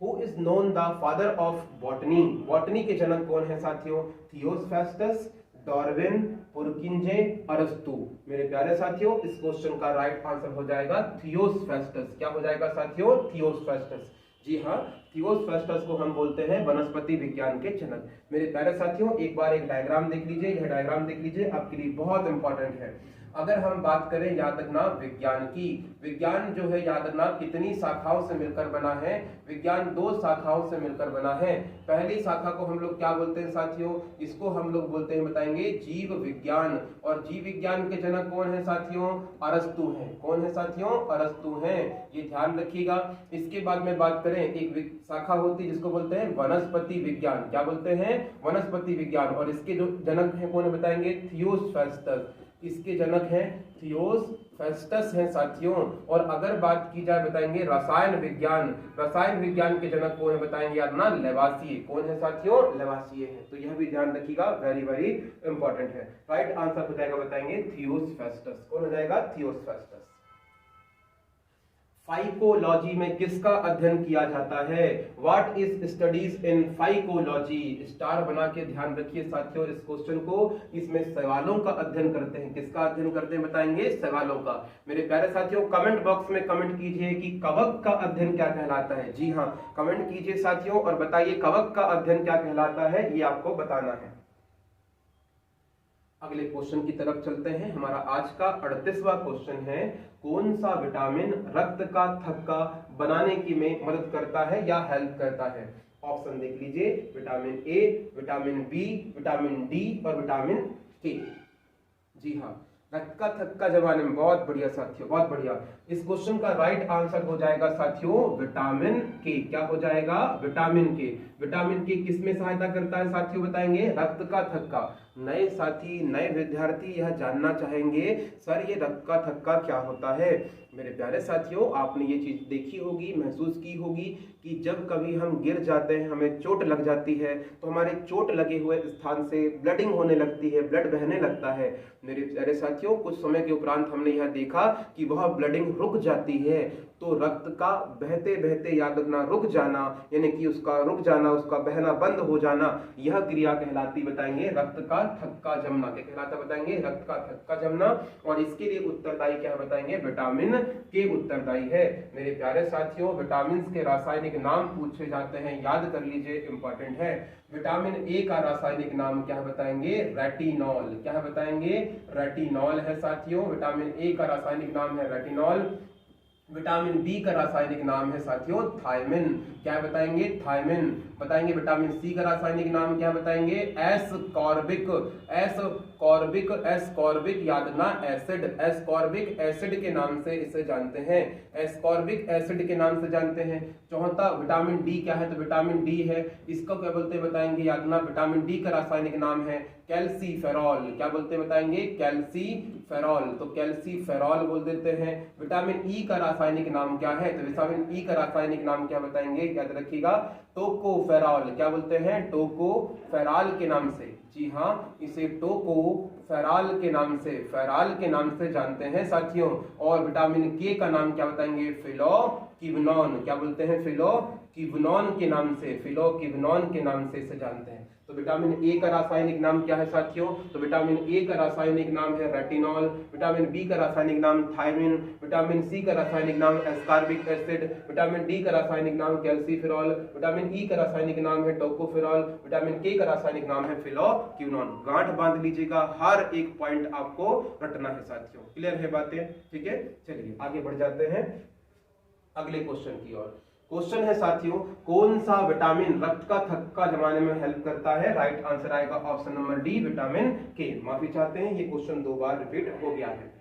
Who is known the father of botany? Botany के जनक कौन है साथियों? थियोफेस्टस, डार्विन, पुरकिंजे, अरस्तु। मेरे प्यारे साथियों, इस क्वेश्चन का राइट आंसर हो जाएगा थियोफेस्टस। क्या हो जाएगा साथियों? थियोफेस्टस। जी हाँ, थियोफेस्टस को हम बोलते हैं वनस्पति विज्ञान के जनक। मेरे प्यारे साथियों, एक बार एक डायग्राम देख लीजिए। यह डायग्राम देख लीजिए, आपके लिए बहुत इंपॉर्टेंट है। अगर हम बात करें, याद रखना, विज्ञान की, विज्ञान जो है याद रखना कितनी शाखाओं से मिलकर बना है? विज्ञान 2 शाखाओं से मिलकर बना है। पहली शाखा को हम लोग क्या बोलते हैं साथियों? इसको हम लोग बोलते हैं बताएंगे जीव विज्ञान। और जीव विज्ञान के जनक कौन है साथियों? अरस्तु हैं। कौन है साथियों? अरस्तु हैं, ये ध्यान रखिएगा। इसके बाद में बात करें, एक शाखा होती है जिसको बोलते हैं वनस्पति विज्ञान। क्या बोलते हैं? वनस्पति विज्ञान। और इसके जो जनक है कौन है बताएंगे? थियोफेस्टस। इसके जनक हैं थियोफेस्टस हैं साथियों। और अगर बात की जाए बताएंगे रसायन विज्ञान के जनक कौन है बताएंगे? याद ना, लेवासिए। कौन है साथियों? लेवासिए हैं। तो यह भी ध्यान रखिएगा, वेरी वेरी इंपॉर्टेंट है। राइट आंसर हो जाएगा बताएंगे थियोफेस्टस। कौन हो जाएगा? थियोफेस्टस। फाइकोलॉजी में किसका अध्ययन किया जाता है? What is studies in phycology? Star बना के ध्यान रखिए साथियों इस क्वेश्चन को। इसमें सवालों का अध्ययन करते हैं। किसका अध्ययन करते हैं बताएंगे? सवालों का। मेरे प्यारे साथियों, कमेंट बॉक्स में कमेंट कीजिए कि कवक का अध्ययन क्या कहलाता है। जी हाँ, कमेंट कीजिए साथियों और बताइए कवक का अध्ययन क्या कहलाता है, ये आपको बताना है। अगले क्वेश्चन की तरफ चलते हैं। हमारा आज का 38वां क्वेश्चन है, कौन सा विटामिन रक्त का थक्का बनाने की में मदद करता है या हेल्प करता है? ऑप्शन देख लीजिए, vitamin A, vitamin B, vitamin D और विटामिन के। जी हाँ, रक्त का थक्का जमाने में। बहुत बढ़िया साथियों, बहुत बढ़िया। इस क्वेश्चन का राइट आंसर हो जाएगा साथियों विटामिन के। क्या हो जाएगा? Vitamin K. विटामिन के किस में सहायता करता है साथियों बताएंगे? रक्त का थक्का। नए साथी, नए विद्यार्थी यह जानना चाहेंगे, सर ये रक्त का थक्का क्या होता है? मेरे प्यारे साथियों, आपने ये चीज देखी होगी, महसूस की होगी कि जब कभी हम गिर जाते हैं, हमें चोट लग जाती है, तो हमारे चोट लगे हुए स्थान से ब्लडिंग होने लगती है, ब्लड बहने लगता है। मेरे प्यारे साथियों, कुछ समय के उपरांत हमने यह देखा कि वह ब्लडिंग रुक जाती है। तो रक्त का बहते बहते याद रखना रुक जाना, यानी कि उसका रुक जाना, उसका बहना बंद हो जाना, यह क्रिया कहलाती बताएंगे रक्त का थक्का जमना। क्या कहलाता बताएंगे? रक्त का थक्का जमना। और इसके लिए उत्तरदायी क्या बताएंगे? विटामिन के उत्तरदायी है। मेरे प्यारे साथियों, विटामिन के रासायनिक नाम पूछे जाते हैं, याद कर लीजिए, इंपॉर्टेंट है। विटामिन ए का रासायनिक नाम क्या बताएंगे? रेटिनॉल। क्या बताएंगे? रेटिनॉल है साथियों। विटामिन ए का रासायनिक नाम है रेटिनॉल। विटामिन बी का रासायनिक नाम है साथियों थायमिन। क्या बताएंगे? थायमिन। बताएंगे विटामिन सी का रासायनिक नाम क्या बताएंगे? एस्कॉर्बिक। एस्कॉर्बिक याद ना एसिड। एस्कॉर्बिक एसिड के नाम से इसे जानते हैं। एस्कॉर्बिक एसिड के नाम से जानते हैं। चौथा विटामिन डी क्या है? तो विटामिन डी है। इसको क्या बोलते हैं बताएंगे? याद ना, विटामिन डी का रासायनिक नाम है कैल्सीफेरॉल। क्या बोलते हैं बताएंगे? कैल्सीफेरॉल। तो कैल्सीफेरॉल बोल देते हैं। विटामिन ई का रासायनिक नाम क्या है? तो विटामिन ई का रासायनिक नाम क्या बताएंगे? याद रखिएगा, टोकोफेरॉल। क्या बोलते हैं? टोकोफेरॉल के नाम से। जी हाँ, इसे टोकोफेरॉल के नाम से, फेरॉल के नाम से जानते हैं साथियों। और विटामिन के का नाम क्या बताएंगे? फिलोक्विनोन। क्या बोलते हैं? फिलोक्विनोन के नाम से, फिलोक्विनोन के नाम से इसे जानते हैं। तो विटामिन ए का रासायनिक नाम क्या है साथियों? तो विटामिन ए का रासायनिक नाम है रेटिनॉल। विटामिन बी का रासायनिक नाम थायमिन। विटामिन सी का रासायनिक नाम एस्कॉर्बिक एसिड। विटामिन डी का रासायनिक नाम कैल्सीफेरॉल। विटामिन ई का रासायनिक नाम है टोकोफेरॉल। विटामिन के का रासायनिक नाम है फिलोक्विनोन। गांठ बांध लीजिएगा, हर एक पॉइंट आपको रटना है साथियों। क्लियर है बातें? ठीक है, चलिए आगे बढ़ जाते हैं अगले क्वेश्चन की ओर। क्वेश्चन है साथियों, कौन सा विटामिन रक्त का थक्का जमाने में हेल्प करता है? राइट आंसर आएगा ऑप्शन नंबर डी, विटामिन के। माफी चाहते हैं, ये क्वेश्चन 2 बार रिपीट हो गया है।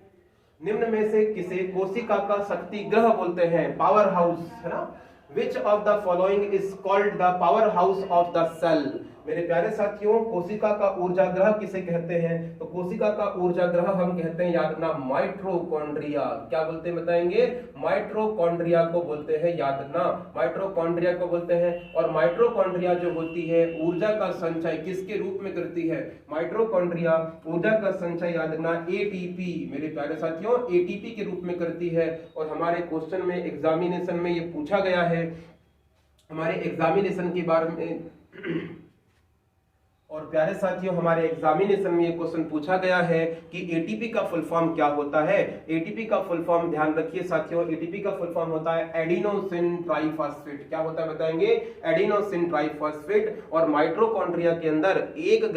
निम्न में से किसे कोशिका का शक्ति ग्रह बोलते हैं? पावर हाउस, है ना। Which of the following is called the power house of the cell? मेरे प्यारे साथियों, कोशिका का ऊर्जा ग्रह किसे कहते हैं? तो कोशिका का ऊर्जा ग्रह हम कहते हैं, याद रखना, माइटोकॉन्ड्रिया। क्या बोलते हैं बताएंगे? माइटोकॉन्ड्रिया को बोलते हैं, याद रखना, माइटोकॉन्ड्रिया को बोलते हैं। और माइटोकॉन्ड्रिया जो होती है ऊर्जा का संचय किसके रूप में करती है? माइटोकॉन्ड्रिया ऊर्जा का संचय, याद रखना, एटीपी, मेरे प्यारे साथियों, एटीपी के रूप में करती है। और हमारे क्वेश्चन में, एग्जामिनेशन में ये पूछा गया है, हमारे एग्जामिनेशन के बारे में और प्यारे साथियों, हमारे एग्जामिनेशन में ये क्वेश्चन पूछा गया है कि एटीपी का फुल फॉर्म क्या होता है? एटीपी का फुल फॉर्म ध्यान रखिए साथियों, एटीपी का फुल फॉर्म होता है एडिनोसिन ट्राइफॉस्फेट। क्या होता है बताएंगे? Adenosine triphosphate. और माइटोकॉन्ड्रिया के अंदर 1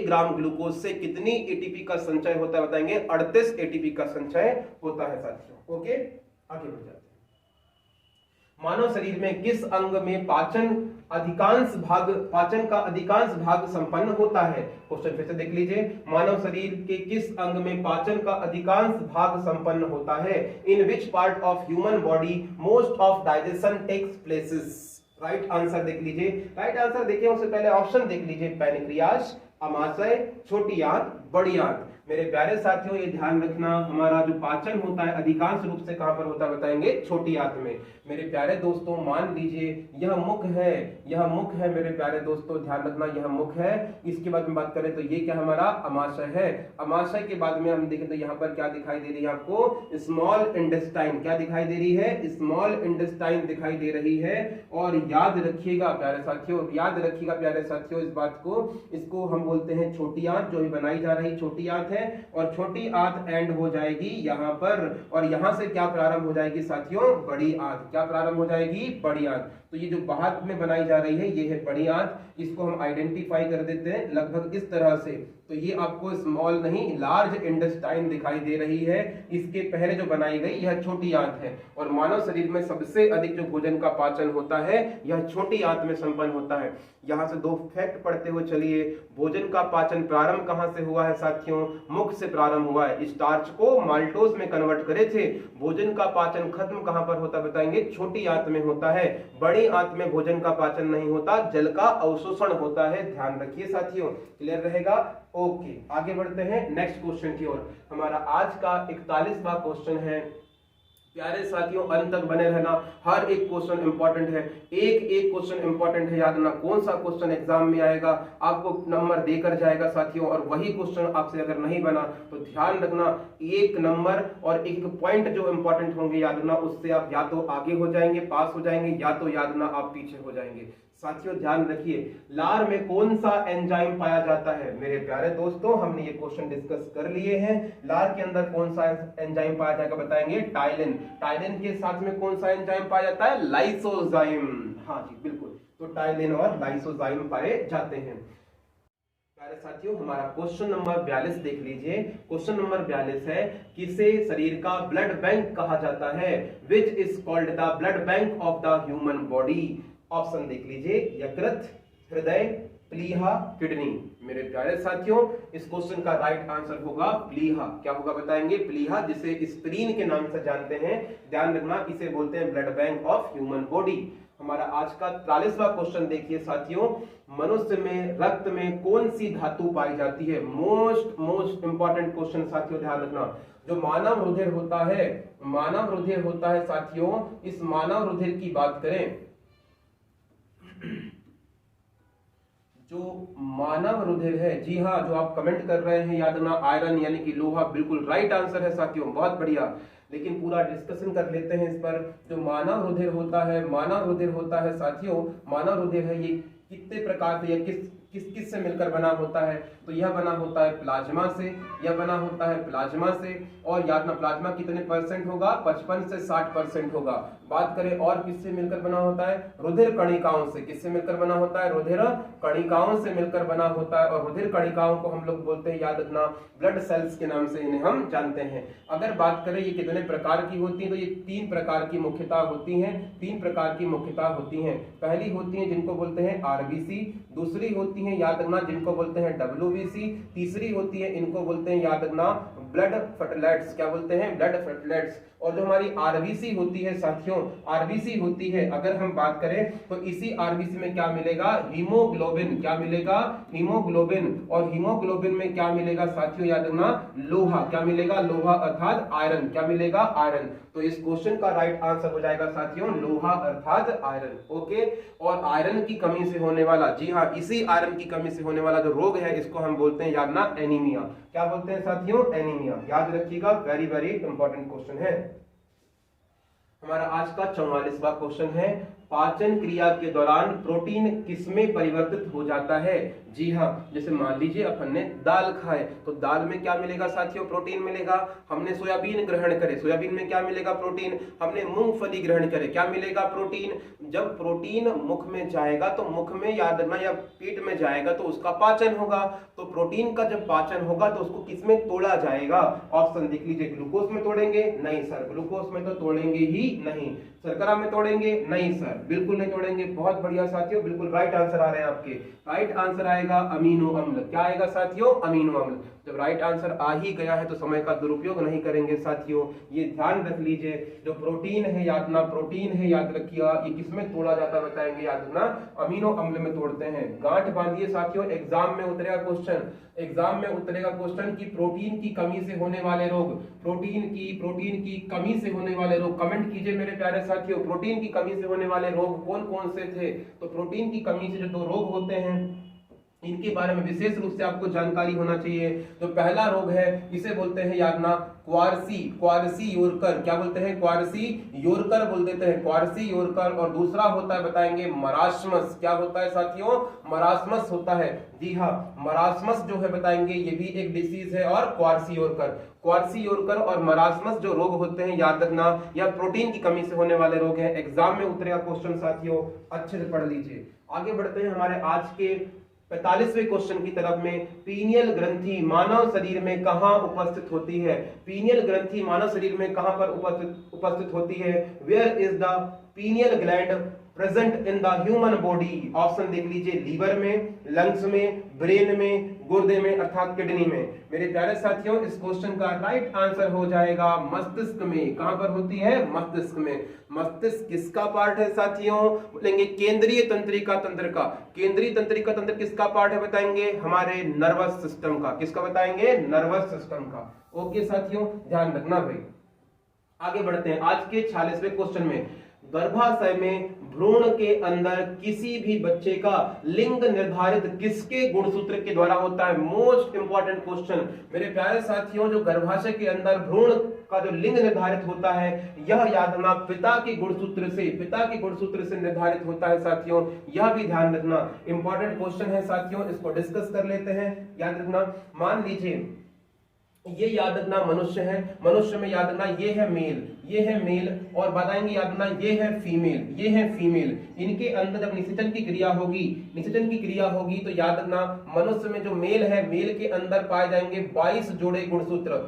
ग्राम ग्लूकोज से कितनी एटीपी का संचय होता है बताएंगे? 38 एटीपी का संचय होता है साथियों। ओके, आगे बढ़ जाते हैं। मानव शरीर में किस अंग में पाचन का अधिकांश भाग संपन्न होता है? क्वेश्चन फिर से देख लीजिए, मानव शरीर के किस अंग में पाचन का अधिकांश भाग संपन्न होता है? In which part of human body most of digestion takes places? Right answer देख लीजिए, राइट आंसर देखिए, उससे पहले ऑप्शन देख लीजिए, पैनक्रियाज, अमाशय, छोटी आंत, बड़ी आंत। मेरे प्यारे साथियों, ये ध्यान रखना, हमारा जो पाचन होता है अधिकांश रूप से कहां पर होता है बताएंगे? छोटी आंत में। मेरे प्यारे दोस्तों, मान लीजिए यह मुख है, यह मुख है मेरे प्यारे दोस्तों, ध्यान रखना, यह मुख है। इसके बाद में बात करें तो ये क्या हमारा? अमाशय है। अमाशय के बाद में हम देखें तो यहाँ पर क्या दिखाई दे रही है आपको? Small intestine. क्या दिखाई दे रही है? स्मॉल इंटेस्टाइन दिखाई दे रही है। और याद रखिएगा प्यारे साथियों, याद रखिएगा प्यारे साथियों इस बात को, इसको हम बोलते हैं छोटी आंत, जो भी बनाई जा रही छोटी आंत है। और छोटी आंत एंड हो जाएगी यहाँ पर, और यहां से क्या प्रारंभ हो जाएगी साथियों? बड़ी आंत। क्या प्रारंभ हो जाएगी? बड़ी आंत। तो ये जो बाहर में बनाई जा रही है ये है बड़ी आंत। इसको हम आइडेंटिफाई कर देते हैं लगभग इस तरह से। तो ये आपको स्मॉल नहीं, लार्ज इंटेस्टाइन दिखाई दे रही है। इसके पहले जो बनाई गई यह छोटी आंत है। और मानव शरीर में सबसे अधिक जो भोजन का पाचन होता है यह छोटी आंत में संपन्न होता है। यहाँ से 2 फैक्ट पढ़ते हुए चलिए। भोजन का पाचन प्रारंभ कहां से हुआ है साथियों? मुख से प्रारंभ हुआ है। स्टार्च को माल्टोज में कन्वर्ट करे थे। भोजन का पाचन खत्म कहां पर होता बताएंगे? छोटी आंत में होता है। बड़ी आंत में भोजन का पाचन नहीं होता, जल का अवशोषण होता है। ध्यान रखिए साथियों, क्लियर रहेगा? ओके, आगे बढ़ते हैं नेक्स्ट क्वेश्चन की ओर। हमारा आज का 41वां क्वेश्चन है। प्यारे साथियों, अंत तक बने रहना, हर एक क्वेश्चन इंपॉर्टेंट है, एक क्वेश्चन इंपॉर्टेंट है। याद रखना, कौन सा क्वेश्चन एग्जाम में आएगा आपको नंबर देकर जाएगा साथियों। और वही क्वेश्चन आपसे अगर नहीं बना तो ध्यान रखना, 1 नंबर और 1 पॉइंट जो इंपॉर्टेंट होंगे, याद रखना, उससे आप या तो आगे हो जाएंगे, पास हो जाएंगे, या तो याद रखना आप पीछे हो जाएंगे। साथियों ध्यान रखिए, लार में कौन सा एंजाइम पाया जाता है? मेरे प्यारे दोस्तों, हमने ये क्वेश्चन डिस्कस कर लिए हैं। लार के अंदर कौन सा एंजाइम पाया जाएगा बताएंगे? टाइलिन। टाइलिन के साथ में कौन सा एंजाइम पाया जाता है? लाइसोजाइम। हाँ जी बिल्कुल, तो टाइलिन और लाइसोजाइम पाए जाते हैं। प्यारे साथियों, हमारा क्वेश्चन नंबर 42 देख लीजिए। क्वेश्चन नंबर 42 है, किसे शरीर का ब्लड बैंक कहा जाता है? Which is called the blood bank of the human body? Option देख लीजिए, यकृत, हृदय, प्लीहा, किडनी। मेरे प्यारे साथियों, इस क्वेश्चन का राइट आंसर होगा प्लीहा। क्या होगा बताएंगे? प्लीहा, जिसे स्प्लीन के नाम से जानते हैं। ध्यान रखना, इसे बोलते हैं blood bank of human body. हमारा आज का 43वां क्वेश्चन देखिए साथियों, मनुष्य में रक्त में कौन सी धातु पाई जाती है? मोस्ट इंपॉर्टेंट क्वेश्चन साथियों, ध्यान रखना। जो मानव रुधिर होता है, मानव रुधिर होता है साथियों, इस मानव रुधिर की बात करें, जो मानव रुधिर है, जी हाँ, जो आप कमेंट कर रहे हैं, याद रखना, आयरन यानी कि लोहा, बिल्कुल राइट आंसर है साथियों, बहुत बढ़िया। लेकिन पूरा डिस्कशन कर लेते हैं इस पर। जो मानव रुधिर होता है, मानव रुधिर होता है साथियों, मानव रुधिर है, ये कितने प्रकार से या किस से मिलकर बना होता है, तो यह बना होता है प्लाज्मा से, यह बना होता है प्लाज्मा से। और याद ना प्लाज्मा कितने परसेंट होगा, 55 से 60% होगा। बात करें और किससे मिलकर बना होता है, रुधिर कणिकाओं से। किससे मिलकर बना होता है, रुधिर कणिकाओं से मिलकर बना होता है। और रुधिर कणिकाओं को हम लोग बोलते हैं, याद रखना, ब्लड सेल्स के नाम से इन्हें हम जानते हैं। अगर बात करें ये कितने प्रकार की होती है, तो ये 3 प्रकार की मुख्यता होती हैं। 3 प्रकार की मुख्यता होती हैं। पहली होती है जिनको बोलते हैं आरबीसी, दूसरी होती है याद रखना जिनको बोलते हैं डब्ल्यूबीसी, तीसरी होती है इनको बोलते हैं याद रखना ब्लड फ्लेटलेट्स। क्या बोलते हैं, ब्लड फ्लेटलेट्स। और जो हमारी आरबीसी होती है साथियों, आरबीसी होती है, अगर हम बात करें तो इसी आरबीसी में क्या मिलेगा, हीमोग्लोबिन। क्या मिलेगा, हीमोग्लोबिन। और हीमोग्लोबिन में क्या मिलेगा साथियों, याद रखना लोहा। क्या मिलेगा, लोहा अर्थात आयरन। क्या मिलेगा, आयरन। तो इस क्वेश्चन का राइट आंसर हो जाएगा साथियों लोहा अर्थात आयरन। ओके। और आयरन की कमी से होने वाला, जी हाँ, इसी आयरन की कमी से होने वाला जो रोग है इसको हम बोलते हैं याद ना एनीमिया। क्या बोलते हैं साथियों, एनीमिया। याद रखिएगा, वेरी वेरी इंपॉर्टेंट क्वेश्चन है। हमारा आज का 44वां क्वेश्चन है, पाचन क्रिया के दौरान प्रोटीन किसमें परिवर्तित हो जाता है। जी हाँ, जैसे मान लीजिए अपन ने दाल खाए तो दाल में क्या मिलेगा साथियों, प्रोटीन मिलेगा। हमने सोयाबीन ग्रहण करे, सोयाबीन में क्या मिलेगा, प्रोटीन। हमने मूंगफली ग्रहण करे, क्या मिलेगा, प्रोटीन। जब प्रोटीन मुख में जाएगा तो मुख में याद रखना या पेट में जाएगा तो उसका पाचन होगा। तो प्रोटीन का जब पाचन होगा तो उसको किसमें तोड़ा जाएगा, ऑप्शन देख लीजिए, ग्लूकोज में तोड़ेंगे, नहीं सर, ग्लूकोज में तो तोड़ेंगे ही नहीं। शर्करा में तोड़ेंगे, नहीं सर, बिल्कुल नहीं तोड़ेंगे। बहुत बढ़िया साथियों, बिल्कुल राइट आंसर आ रहे हैं आपके। राइट आंसर आएगा अमीनो अम्ल। क्या आएगा साथियों, अमीनो अम्ल। जब राइट आंसर आ ही गया है तो समय का दुरुपयोग नहीं करेंगे साथियों, ये ध्यान रख लीजिए। जो प्रोटीन है याद रखना, प्रोटीन है याद रखिएगा, ये किसमें तोड़ा जाता है बताएंगे, याद रखना अमीनो अम्ल में तोड़ते हैं। गांठ बांधिए साथियों, एग्जाम में उतरेगा क्वेश्चन, एग्जाम में उतरेगा क्वेश्चन की प्रोटीन की कमी से होने वाले रोग, प्रोटीन की कमी से होने वाले रोग। कमेंट कीजिए मेरे प्यारे साथियों, प्रोटीन की कमी से होने वाले रोग कौन कौन से थे। तो प्रोटीन की कमी से जो 2 रोग होते हैं इनके बारे में विशेष रूप से आपको जानकारी होना चाहिए। जो पहला रोग है इसे बोलते हैं याद ना क्वार्सी योरकर। क्या बोलते हैं, क्वार्सी योरकर बोल देते हैं, क्वार्सी योरकर। और दूसरा होता है बताएंगे मरास्मस। क्या होता है साथियों, मरास्मस होता है। जी हाँ, मरास्मस जो है बताएंगे ये भी एक डिसीज है। और क्वार्सी योरकर और मरास्मस जो रोग होते हैं याद रखना या प्रोटीन की कमी से होने वाले रोग हैं। एग्जाम में उतरेगा क्वेश्चन साथियों, अच्छे से पढ़ लीजिए। आगे बढ़ते हैं हमारे आज के 45वें क्वेश्चन की तरफ में। पीनियल ग्रंथि मानव शरीर में कहां उपस्थित होती है। पीनियल ग्रंथि मानव शरीर में कहां पर उपस्थित होती है। Where is the pineal gland present in the human body. Option देख लीजिए, लीवर में, लंग्स में, ब्रेन में, गुर्दे में अर्थात किडनी में। मेरे प्यारे साथियों, इस क्वेश्चन का राइट आंसर हो जाएगा मस्तिष्क में। कहां पर होती है, मस्तिष्क में। मस्तिष्क किसका पार्ट है साथियों, बोलेंगे केंद्रीय तंत्रिका तंत्र का। केंद्रीय तंत्रिका तंत्र किसका पार्ट है बताएंगे, हमारे नर्वस सिस्टम का। किसका बताएंगे, नर्वस सिस्टम का। ओके साथियों, ध्यान रखना भाई। आगे बढ़ते हैं आज के 46वें क्वेश्चन में। गर्भाशय में भ्रूण के अंदर किसी भी बच्चे का लिंग निर्धारित किसके गुणसूत्र के द्वारा होता है। मोस्ट इंपॉर्टेंट क्वेश्चन मेरे प्यारे साथियों, जो गर्भाशय के अंदर भ्रूण का जो लिंग निर्धारित होता है यह याद रखना पिता के गुणसूत्र से निर्धारित होता है साथियों। यह भी ध्यान रखना, इंपॉर्टेंट क्वेश्चन है साथियों, इसको डिस्कस कर लेते हैं। याद रखना, मान लीजिए ये याद रखना मनुष्य है, मनुष्य में याद रखना ये है मेल और बताएंगे याद रखना ये है फीमेल। इनके अंदर जब निषेचन की क्रिया होगी तो याद रखना मनुष्य में जो मेल है, मेल के अंदर पाए जाएंगे 22 जोड़े गुणसूत्र।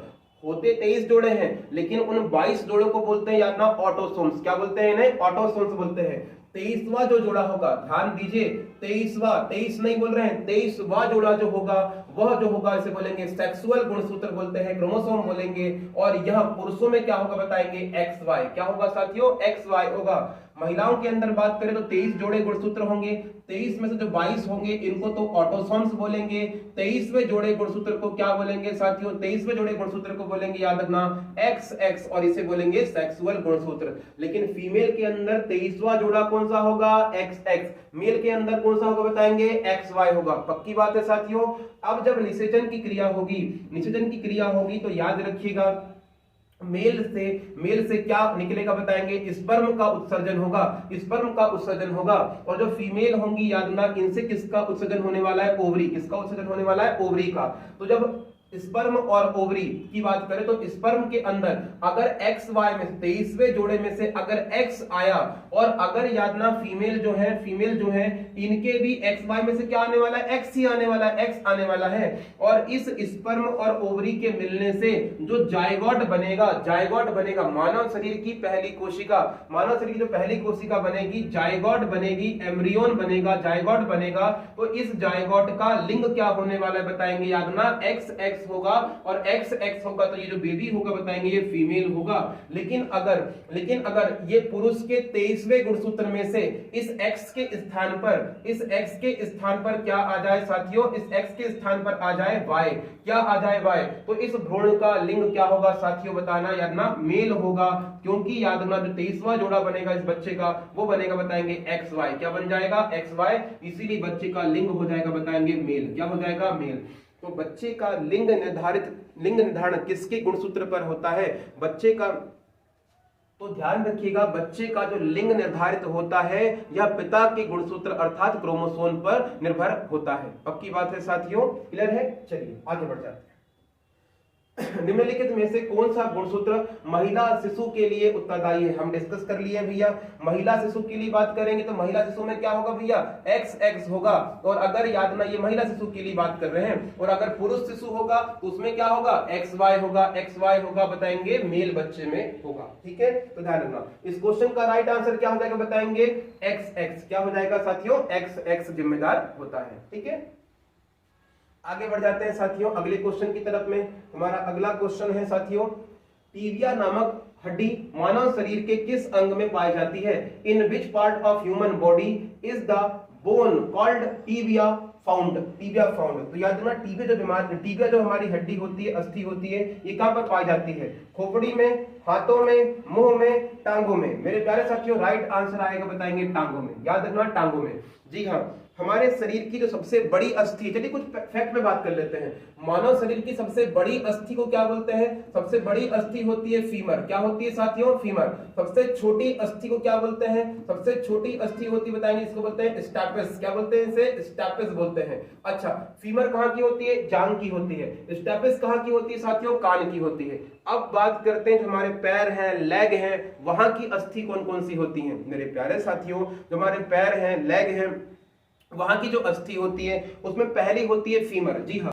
होते 23 जोड़े हैं लेकिन उन 22 जोड़ों को बोलते हैं याद रखना ऑटोसोम्स। क्या बोलते हैं इन्हें, ऑटोसोम्स बोलते हैं। 23वां जो जोड़ा होगा, ध्यान दीजिए, 23 नहीं बोल रहे हैं, 23वां जोड़ा जो होगा वह जो होगा इसे बोलेंगे सेक्सुअल गुणसूत्र बोलते हैं, क्रोमोसोम बोलेंगे। और यह पुरुषों में क्या होगा बताएंगे, XY। क्या होगा साथियों, XY होगा। महिलाओं के अंदर बात करें तो 23 जोड़े गुणसूत्र होंगे, 23 में से जो 22 होंगे इनको तो ऑटोसोम्स बोलेंगे। 23वें जोड़े गुणसूत्र को क्या बोलेंगे साथियों, 23वें जोड़े गुणसूत्र को बोलेंगे याद रखना XX और इसे बोलेंगे सेक्सुअल गुणसूत्र। लेकिन फीमेल के अंदर 23वां जोड़ा कौन सा होगा, XX। मेल के अंदर कौन सा होगा बताएंगे, XY होगा। पक्की बात है साथियों। अब जब निषेचन की क्रिया होगी तो याद रखिएगा मेल से क्या निकलेगा बताएंगे, स्पर्म का उत्सर्जन होगा, स्पर्म का उत्सर्जन होगा। और जो फीमेल होंगी याद रखना, इनसे किसका उत्सर्जन होने वाला है, ओवरी, किसका उत्सर्जन होने वाला है, ओवरी का। तो जब स्पर्म और ओवरी की बात करें तो स्पर्म के अंदर अगर एक्स वाई में 23वें जोड़े में से अगर एक्स आया, और अगर याद ना फीमेल जो है इनके भी एक्स वाई में से क्या आने वाला है, एक्स ही आने वाला है, एक्स आने वाला है। और इस स्पर्म और ओवरी के मिलने से जो जायगोट बनेगा मानव शरीर की पहली कोशिका, मानव शरीर की जो पहली कोशिका बनेगी जायगोट बनेगी, एम्ब्रियोन बनेगा, जायगोट बनेगा। तो इस जायगोट का लिंग क्या होने वाला है बताएंगे, याद ना XX होगा, और XX होगा तो ये जो बेबी होगा बताएंगे ये फीमेल होगा। लेकिन अगर ये पुरुष के 23वें गुणसूत्र में से इस X के स्थान पर क्या आ जाए साथियों, इस X के स्थान पर आ जाए Y, क्या आ जाए Y, तो इस भ्रूण का लिंग क्या होगा साथियों बताना, याद ना मेल होगा। क्योंकि याद ना जो 23वां जोड़ा बनेगा इस बच्चे का वो बनेगा बताएंगे XY, क्या बन जाएगा XY, इसीलिए बच्चे का लिंग हो जाएगा बताएंगे मेल, क्या हो जाएगा मेल। तो बच्चे का लिंग निर्धारण किसके गुणसूत्र पर होता है, बच्चे का, तो ध्यान रखिएगा बच्चे का जो लिंग निर्धारित होता है यह पिता के गुणसूत्र अर्थात क्रोमोसोम पर निर्भर होता है। पक्की बात है साथियों, क्लियर है। चलिए आगे बढ़ जाते हैं। निम्नलिखित में से कौन सा गुणसूत्र महिला शिशु के लिए उत्तरदायी है, हम डिस्कस कर लिए भैया। महिला शिशु के लिए बात करेंगे तो महिला शिशु में क्या होगा भैया, XX होगा। और अगर याद ना ये महिला शिशु के लिए बात कर रहे हैं, और अगर पुरुष शिशु होगा तो उसमें क्या होगा, XY होगा बताएंगे मेल बच्चे में होगा। ठीक है, तो ध्यान रखना इस क्वेश्चन का राइट आंसर क्या हो जाएगा बताएंगे XX, क्या हो जाएगा साथियों XX जिम्मेदार होता है। ठीक है, आगे बढ़ जाते हैं साथियों अगले क्वेश्चन की तरफ में। हमारा अगला क्वेश्चन है साथियों, टीबिया नामक हड्डी मानव शरीर के किस अंग में पाई जाती है, in which part of human body is the bone called tibia found. तो याद रखना टीबिया जो हमारी हड्डी होती है, अस्थि होती है, ये कहां पर पाई जाती है, खोपड़ी में, हाथों में, मुंह में, टांगों में। मेरे प्यारे साथियों राइट आंसर आएगा बताएंगे टांगों में, याद रखना टांगों में। जी हाँ, हमारे शरीर की जो सबसे बड़ी अस्थि है, चलिए कुछ फैक्ट में बात कर लेते हैं। मानव शरीर की सबसे बड़ी अस्थि को क्या बोलते हैं, सबसे बड़ी अस्थि होती है फीमर, क्या होती है साथियों फीमर। सबसे छोटी अस्थि को क्या बोलते हैं, सबसे छोटी अस्थि होती बताएंगे इसको बोलते हैं स्टापेस, क्या बोलते हैं इसे स्टापेस बोलते हैं। अच्छा, फीमर कहाँ की होती है, जांग की होती है। स्टापेस कहाँ की होती है साथियों, कान की होती है। अब बात करते हैं जो हमारे पैर हैं, लेग हैं, वहां की अस्थि कौन कौन सी होती है। मेरे प्यारे साथियों जो हमारे पैर हैं, लेग हैं, वहां की जो अस्थि होती है उसमें पहली होती है फीमर। जी हाँ,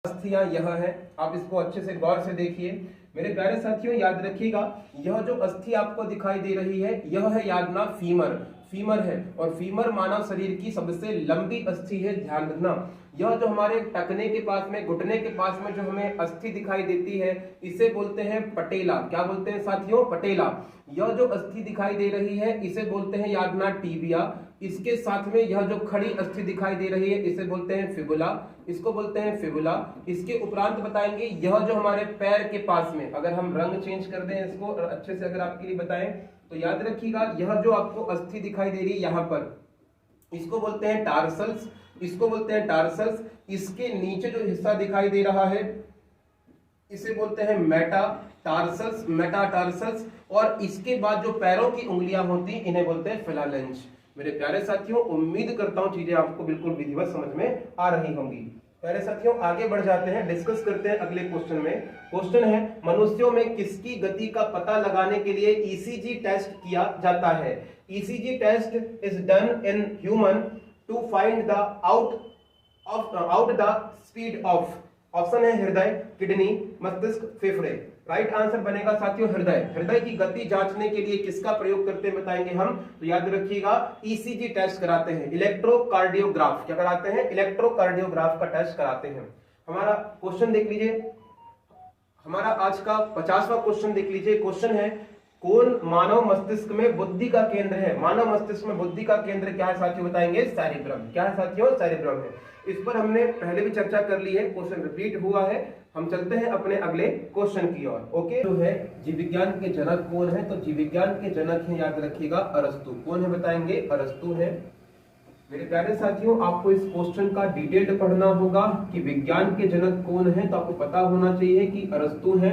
अस्थियां यह है, आप इसको अच्छे से गौर से देखिए। मेरे प्यारे साथियों याद रखिएगा यह जो अस्थि आपको दिखाई दे रही है यह है याद ना फीमर है, और फीमर मानव शरीर की सबसे लंबी अस्थि है, ध्यान रखना। यह जो हमारे टखने के पास में, घुटने के पास में जो हमें अस्थि दिखाई देती है इसे बोलते हैं पटेला, क्या बोलते हैं साथियों पटेला। यह जो अस्थि दिखाई दे रही है इसे बोलते हैं याद ना टीबिया। इसके साथ में यह जो खड़ी अस्थि दिखाई दे रही है इसे बोलते हैं फिबुला, इसको बोलते हैं फिबुला। इसके उपरांत बताएंगे यह जो हमारे पैर के पास में, अगर हम रंग चेंज कर दें इसको अच्छे से अगर आपके लिए बताएं तो याद रखिएगा यह जो आपको अस्थि दिखाई दे रही है यहाँ पर, इसको बोलते हैं टार्सल्स, इसको बोलते हैं टार्सल्स। इसके नीचे जो हिस्सा दिखाई दे रहा है इसे बोलते हैं मेटाटार्सल्स, और इसके बाद जो पैरों की उंगलियां होती हैं इन्हें बोलते हैं फिलालेंज। मेरे प्यारे साथियों उम्मीद करता हूं चीजें आपको बिल्कुल विधिवत समझ में आ रही होंगी। प्यारे साथियों आगे बढ़ जाते हैं, डिस्कस करते हैं अगले क्वेश्चन में। क्वेश्चन है मनुष्यों में किसकी गति का पता लगाने के लिए ईसीजी टेस्ट किया जाता है। ECG test is done in human to find the out the speed of, option है हृदय, किडनी, मस्तिष्क, फेफड़े। राइट आंसर बनेगा साथियों हृदय की गति जांचने के लिए किसका प्रयोग करते हैं बताएंगे हम, तो याद रखिएगा ईसीजी टेस्ट कराते हैं, इलेक्ट्रोकार्डियोग्राफ, क्या कराते हैं इलेक्ट्रोकार्डियोग्राफ का टेस्ट कराते हैं। हमारा क्वेश्चन देख लीजिए, हमारा आज का 50वां क्वेश्चन देख लीजिए। क्वेश्चन है कौन मानव मस्तिष्क में बुद्धि का केंद्र है? मानव मस्तिष्क में बुद्धि का केंद्र क्या है साथियों? बताएंगे सेरिब्रम। क्या है साथियों? सेरिब्रम है। इस पर हमने पहले भी चर्चा कर ली है, क्वेश्चन रिपीट हुआ है। हम चलते हैं अपने अगले क्वेश्चन की ओर। ओके, जो है जीव विज्ञान के जनक कौन है? तो जीव विज्ञान के जनक है, याद रखिएगा, अरस्तु। कौन है? बताएंगे अरस्तु है। मेरे प्यारे साथियों, आपको इस क्वेश्चन का डिटेल पढ़ना होगा कि विज्ञान के जनक कौन है, तो आपको पता होना चाहिए कि अरस्तु है।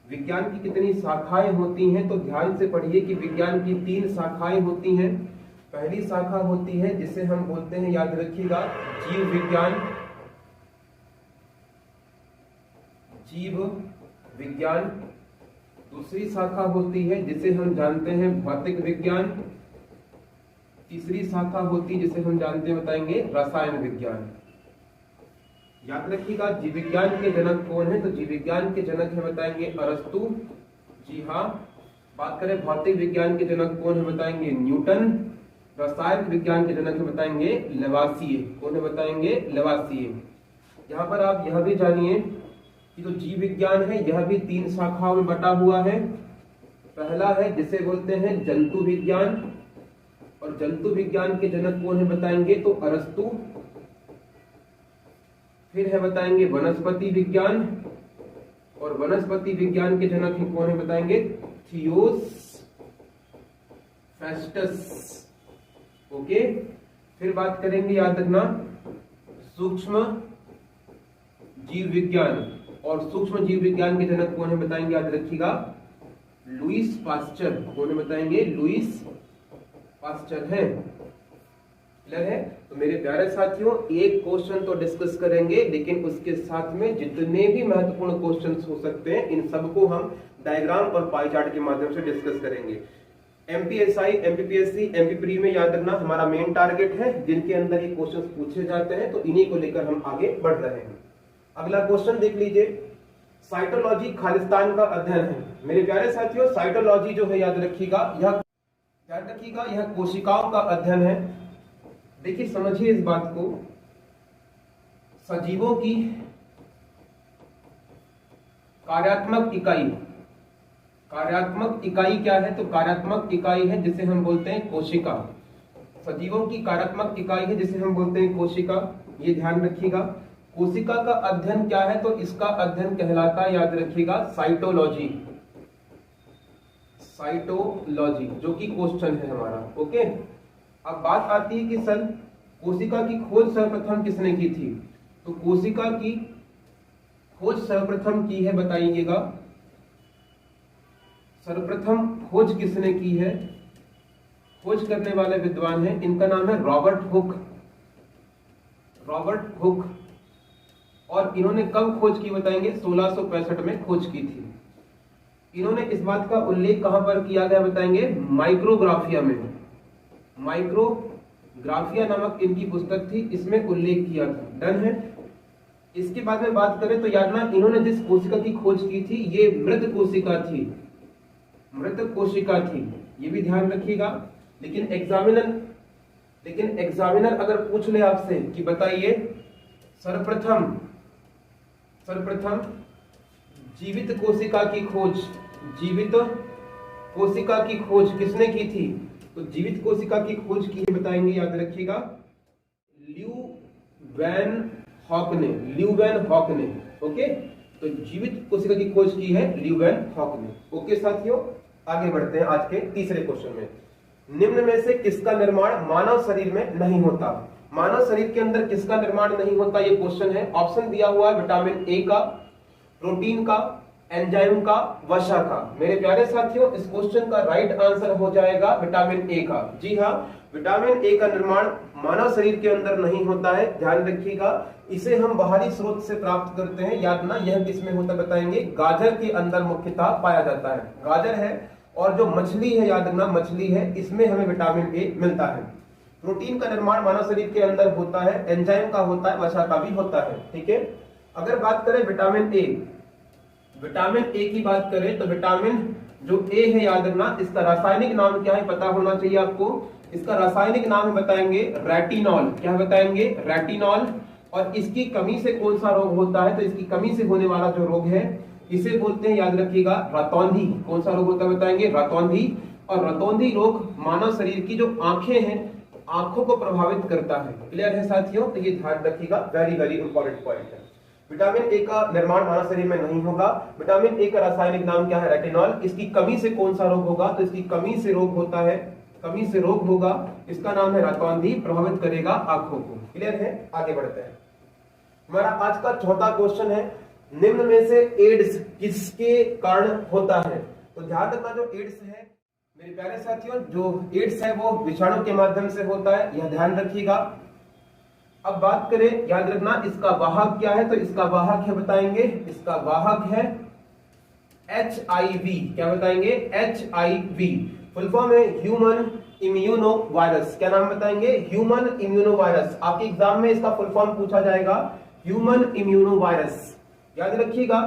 विज्ञान की कितनी शाखाएं होती हैं? तो ध्यान से पढ़िए कि विज्ञान की 3 शाखाएं होती हैं। पहली शाखा होती है जिसे हम बोलते हैं, याद रखिएगा, जीव विज्ञान। जीव विज्ञान। दूसरी शाखा होती है जिसे हम जानते हैं भौतिक विज्ञान। तीसरी शाखा होती है जिसे हम जानते हैं, बताएंगे, रसायन विज्ञान। याद रखिएगा, जीव विज्ञान के जनक कौन है? तो जीव विज्ञान के जनक है, बताएंगे, अरस्तु। जी हाँ। बात करें भौतिक विज्ञान के जनक कौन है? बताएंगे न्यूटन। रसायन विज्ञान के जनक है, बताएंगे लवासिए। कौन है? बताएंगे लवासिए। यहाँ पर आप यह भी जानिए कि जो जीव विज्ञान है यह भी 3 शाखाओं में बटा हुआ है। पहला है जिसे बोलते हैं जंतु विज्ञान, और जंतु विज्ञान के जनक कौन है? बताएंगे तो अरस्तु। फिर है, बताएंगे, वनस्पति विज्ञान, और वनस्पति विज्ञान के जनक कौन है? बताएंगे थियोफेस्टस। ओके। फिर बात करेंगे, याद रखना, सूक्ष्म जीव विज्ञान, और सूक्ष्म जीव विज्ञान के जनक कौन है? बताएंगे, याद रखिएगा, लुईस पास्चर। कौन है? बताएंगे लुईस पास्चर है। क्लियर है? तो मेरे प्यारे साथियों, एक क्वेश्चन तो डिस्कस करेंगे, लेकिन उसके साथ में जितने भी महत्वपूर्ण क्वेश्चंस हो सकते हैं इन सबको हम डायग्राम और पाई चार्ट के माध्यम से डिस्कस करेंगे। एमपीएसआई, एमपीपीएससी, एमपी प्री में याद रखना हमारा मेन टारगेट है, जिनके अंदर ये क्वेश्चंस पूछे जाते हैं, तो इन्हीं को लेकर हम आगे बढ़ रहे हैं। अगला क्वेश्चन देख लीजिए। साइटोलॉजी खालिस्तान का अध्ययन है। मेरे प्यारे साथियों, साइटोलॉजी जो है, याद रखिएगा, यह कोशिकाओं का अध्ययन है। देखिए, समझिए इस बात को। सजीवों की कार्यात्मक इकाई क्या है? तो कार्यात्मक इकाई है जिसे हम बोलते हैं कोशिका। सजीवों की कार्यात्मक इकाई है जिसे हम बोलते हैं कोशिका। ये ध्यान रखिएगा। कोशिका का अध्ययन क्या है? तो इसका अध्ययन कहलाता है, याद रखिएगा, साइटोलॉजी। साइटोलॉजी, जो कि क्वेश्चन है हमारा। ओके। अब बात आती है कि सर, कोशिका की खोज सर्वप्रथम किसने की थी? तो कोशिका की खोज सर्वप्रथम की है, बताइएगा, सर्वप्रथम खोज किसने की है? खोज करने वाले विद्वान हैं, इनका नाम है रॉबर्ट हुक। Robert Hooke. और इन्होंने कब खोज की? बताएंगे 1665 में खोज की थी। इन्होंने इस बात का उल्लेख कहां पर किया गया? बताएंगे माइक्रोग्राफिया में। माइक्रोग्राफिया नामक इनकी पुस्तक थी, इसमें उल्लेख किया था। डन है। इसके बाद में बात करें तो याद रखना, इन्होंने जिस कोशिका की खोज की थी ये मृत कोशिका थी। मृत कोशिका थी, ये भी ध्यान रखिएगा। लेकिन एग्जामिनर अगर पूछ ले आपसे कि बताइए सर्वप्रथम जीवित कोशिका की खोज किसने की थी? तो जीवित कोशिका की खोज की, बताएंगे, याद रखिएगा, ल्यू वैन हॉक ने। ओके। तो जीवित कोशिका की खोज की है ल्यू वैन हॉक ने। ओके साथियों, आगे बढ़ते हैं आज के तीसरे क्वेश्चन में। निम्न में से किसका निर्माण मानव शरीर में नहीं होता? मानव शरीर के अंदर किसका निर्माण नहीं होता, ये क्वेश्चन है। ऑप्शन दिया हुआ है विटामिन ए का, प्रोटीन का, एंजाइम का, वसा का। मेरे प्यारे साथियों, इस क्वेश्चन का राइट आंसर हो जाएगा विटामिन ए का। जी हाँ, विटामिन ए का निर्माण मानव शरीर के अंदर नहीं होता है। ध्यान रखिएगा, इसे हम बाहरी स्रोत से प्राप्त करते हैं। याद ना, यह किसमें होता है? बताएंगे गाजर के अंदर मुख्यतः पाया जाता है। गाजर है, और जो मछली है, याद रखना, मछली है, इसमें हमें विटामिन ए मिलता है। प्रोटीन का निर्माण मानव शरीर के अंदर होता है, एंजाइम का होता है, वसा का भी होता है। ठीक है। अगर बात करें विटामिन ए की बात करें तो विटामिन जो ए है, याद रखना, इसका रासायनिक नाम क्या है पता होना चाहिए आपको। इसका रासायनिक नाम है, बताएंगे, रेटिनॉल। क्या बताएंगे? रेटिनॉल। और इसकी कमी से कौन सा रोग होता है? तो इसकी कमी से होने वाला जो रोग है इसे बोलते हैं, याद रखिएगा, रतौंधी। कौन सा रोग होता है बताएंगे? रतौंधी। और रतौंधी रोग मानव शरीर की जो आंखें हैं, आंखों को प्रभावित करता है। क्लियर है साथियों? तो ये ध्यान रखिएगा, वेरी वेरी इंपॉर्टेंट पॉइंट है। विटामिन ए का निर्माण मानव शरीर में नहीं होगा। विटामिन ए का रासायनिक नाम क्या है? रेटिनॉल। इसकी कमी से कौन सा रोग होगा? तो इसकी कमी से रोग होता है, कमी से रोग होगा, इसका नाम है रतौंधी, प्रभावित करेगा आंखों को। क्लियर है? आगे बढ़ते हैं। हमारा आज का चौथा क्वेश्चन है, निम्न में से एड्स किसके कारण होता है? तो ध्यान रखना, जो एड्स है मेरे प्यारे साथियों, जो एड्स है वो विषाणु के माध्यम से होता है, यह ध्यान रखिएगा। अब बात करें, याद रखना, इसका वाहक क्या है? तो इसका वाहक है, बताएंगे, इसका वाहक है HIV। क्या बताएंगे? HIV। फुल फॉर्म है ह्यूमन इम्यूनो वायरस। क्या नाम बताएंगे? Human immuno virus. आपके एग्जाम में इसका फुल फॉर्म पूछा जाएगा, ह्यूमन इम्यूनो वायरस। याद रखिएगा,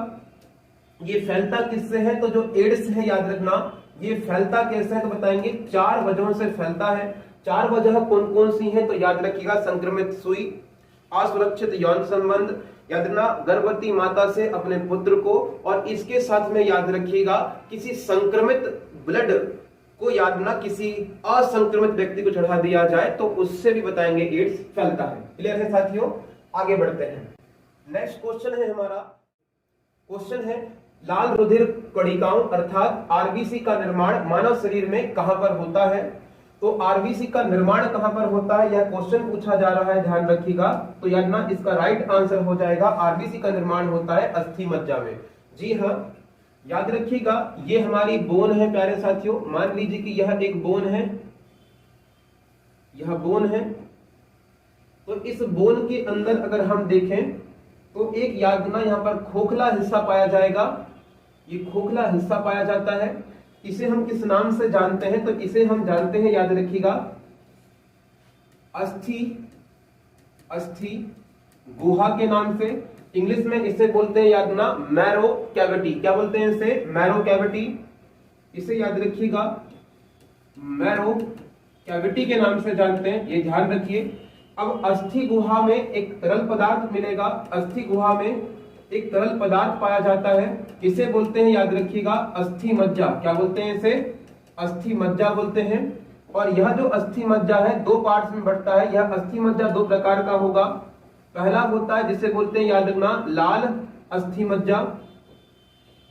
ये फैलता किससे है? तो जो एड्स है, याद रखना, ये फैलता कैसे है? तो बताएंगे 4 वजहों से फैलता है। 4 वजह कौन कौन सी है? तो याद रखिएगा, संक्रमित सुई, असुरक्षित यौन संबंध, याद रखना, गर्भवती माता से अपने पुत्र को, और इसके साथ में याद रखिएगा किसी संक्रमित ब्लड को, याद रखना, किसी असंक्रमित व्यक्ति को चढ़ा दिया जाए तो उससे भी बताएंगे एड्स फैलता है। क्लियर है साथियों? आगे बढ़ते हैं। नेक्स्ट क्वेश्चन है हमारा, क्वेश्चन है लाल रुधिर कणिकाओं अर्थात आरबीसी का निर्माण मानव शरीर में कहां पर होता है? तो आरबीसी का निर्माण कहां पर होता है, यह क्वेश्चन पूछा जा रहा है, ध्यान रखिएगा। तो याद ना, इसका राइट आंसर हो जाएगा, आरबीसी का निर्माण होता है अस्थि मज्जा में। जी हाँ, याद रखिएगा, ये हमारी बोन है प्यारे साथियों। मान लीजिए कि यह एक बोन है, यह बोन है। तो इस बोन के अंदर अगर हम देखें तो एक, याद रखना, यहां पर खोखला हिस्सा पाया जाएगा। ये खोखला हिस्सा पाया जाता है। इसे हम किस नाम से जानते हैं? तो इसे हम जानते हैं, याद रखिएगा, अस्थि, अस्थि गुहा के नाम से। इंग्लिश में इसे बोलते हैं, याद रखना, मैरो कैविटी। क्या बोलते हैं इसे? Marrow cavity. इसे याद रखिएगा, मैरो कैविटी के नाम से जानते हैं, ये ध्यान रखिए। अब अस्थि गुहा में एक तरल पदार्थ मिलेगा, अस्थि गुहा में एक तरल पदार्थ पाया जाता है, इसे बोलते हैं, याद रखिएगा, अस्थि मज्जा। क्या बोलते हैं इसे? अस्थि मज्जा बोलते हैं। और यह जो अस्थि मज्जा है 2 पार्ट्स में बढ़ता है। यह अस्थि मज्जा 2 प्रकार का होगा। पहला होता है जिसे बोलते हैं, याद रखना, लाल अस्थि मज्जा,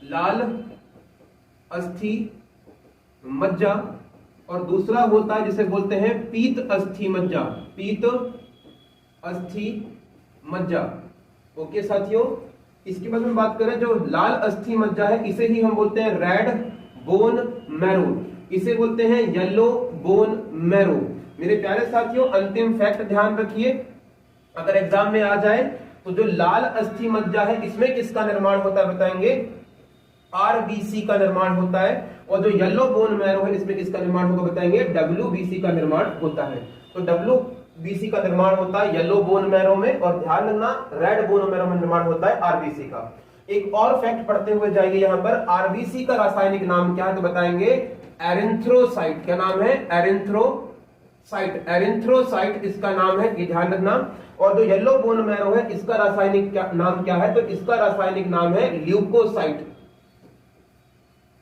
लाल अस्थि मज्जा। और दूसरा होता है जिसे बोलते हैं पीत अस्थि मज्जा, पीत अस्थि मज्जा। ओके साथियों, इसके बाद में बात करें, जो लाल अस्थि मज्जा है इसे ही हम बोलते हैं रेड बोन मैरो, इसे बोलते हैं येलो बोन मैरो। मेरे प्यारे साथियों, अंतिम फैक्ट ध्यान रखिए, अगर एग्जाम में आ जाए तो जो लाल अस्थि मज्जा है इसमें किसका निर्माण होता है बताएंगे? आरबीसी का निर्माण होता है। और जो येलो बोन मैरो है इसमें किसका निर्माण होगा बताएंगे? डब्ल्यूबीसी का निर्माण होता है। तो डब्ल्यूबीसी का निर्माण होता है येलो बोन मैरो में, और ध्यान रखना रेड बोन मैरो में निर्माण होता है आरबीसी का। एक और फैक्ट पढ़ते हुए जाइए यहाँ पर, आरबीसी का रासायनिक नाम क्या है तो बताएंगे एरिथ्रोसाइट। क्या नाम है? एरिथ्रोसाइट, एरिथ्रोसाइट इसका नाम है, ये ध्यान रखना। और जो येलो बोन मैरो है इसका रासायनिक नाम क्या है? तो इसका रासायनिक नाम है ल्यूकोसाइट,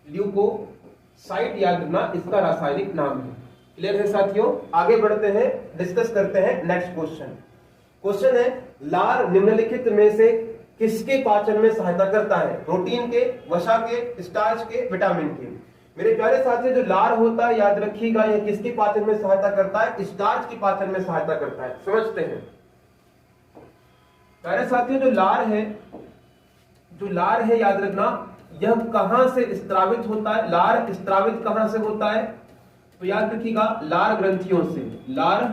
ल्यूकोसाइट, याद रखना इसका रासायनिक नाम है। क्लियर है साथियों? आगे बढ़ते हैं, डिस्कस करते हैं नेक्स्ट क्वेश्चन। क्वेश्चन है, लार निम्नलिखित में से किसके पाचन में सहायता करता है? प्रोटीन के, वसा के, स्टार्च के, विटामिन के। मेरे प्यारे साथियों, जो लार होता है याद रखिएगा, यह किसके पाचन में सहायता करता है? स्टार्च के पाचन में सहायता करता है। समझते हैं प्यारे साथियों, जो लार है याद रखना, यह कहां से स्त्रावित होता है? लार स्त्रावित कहां से होता है? तो याद रखिएगा लार ग्रंथियों से, लार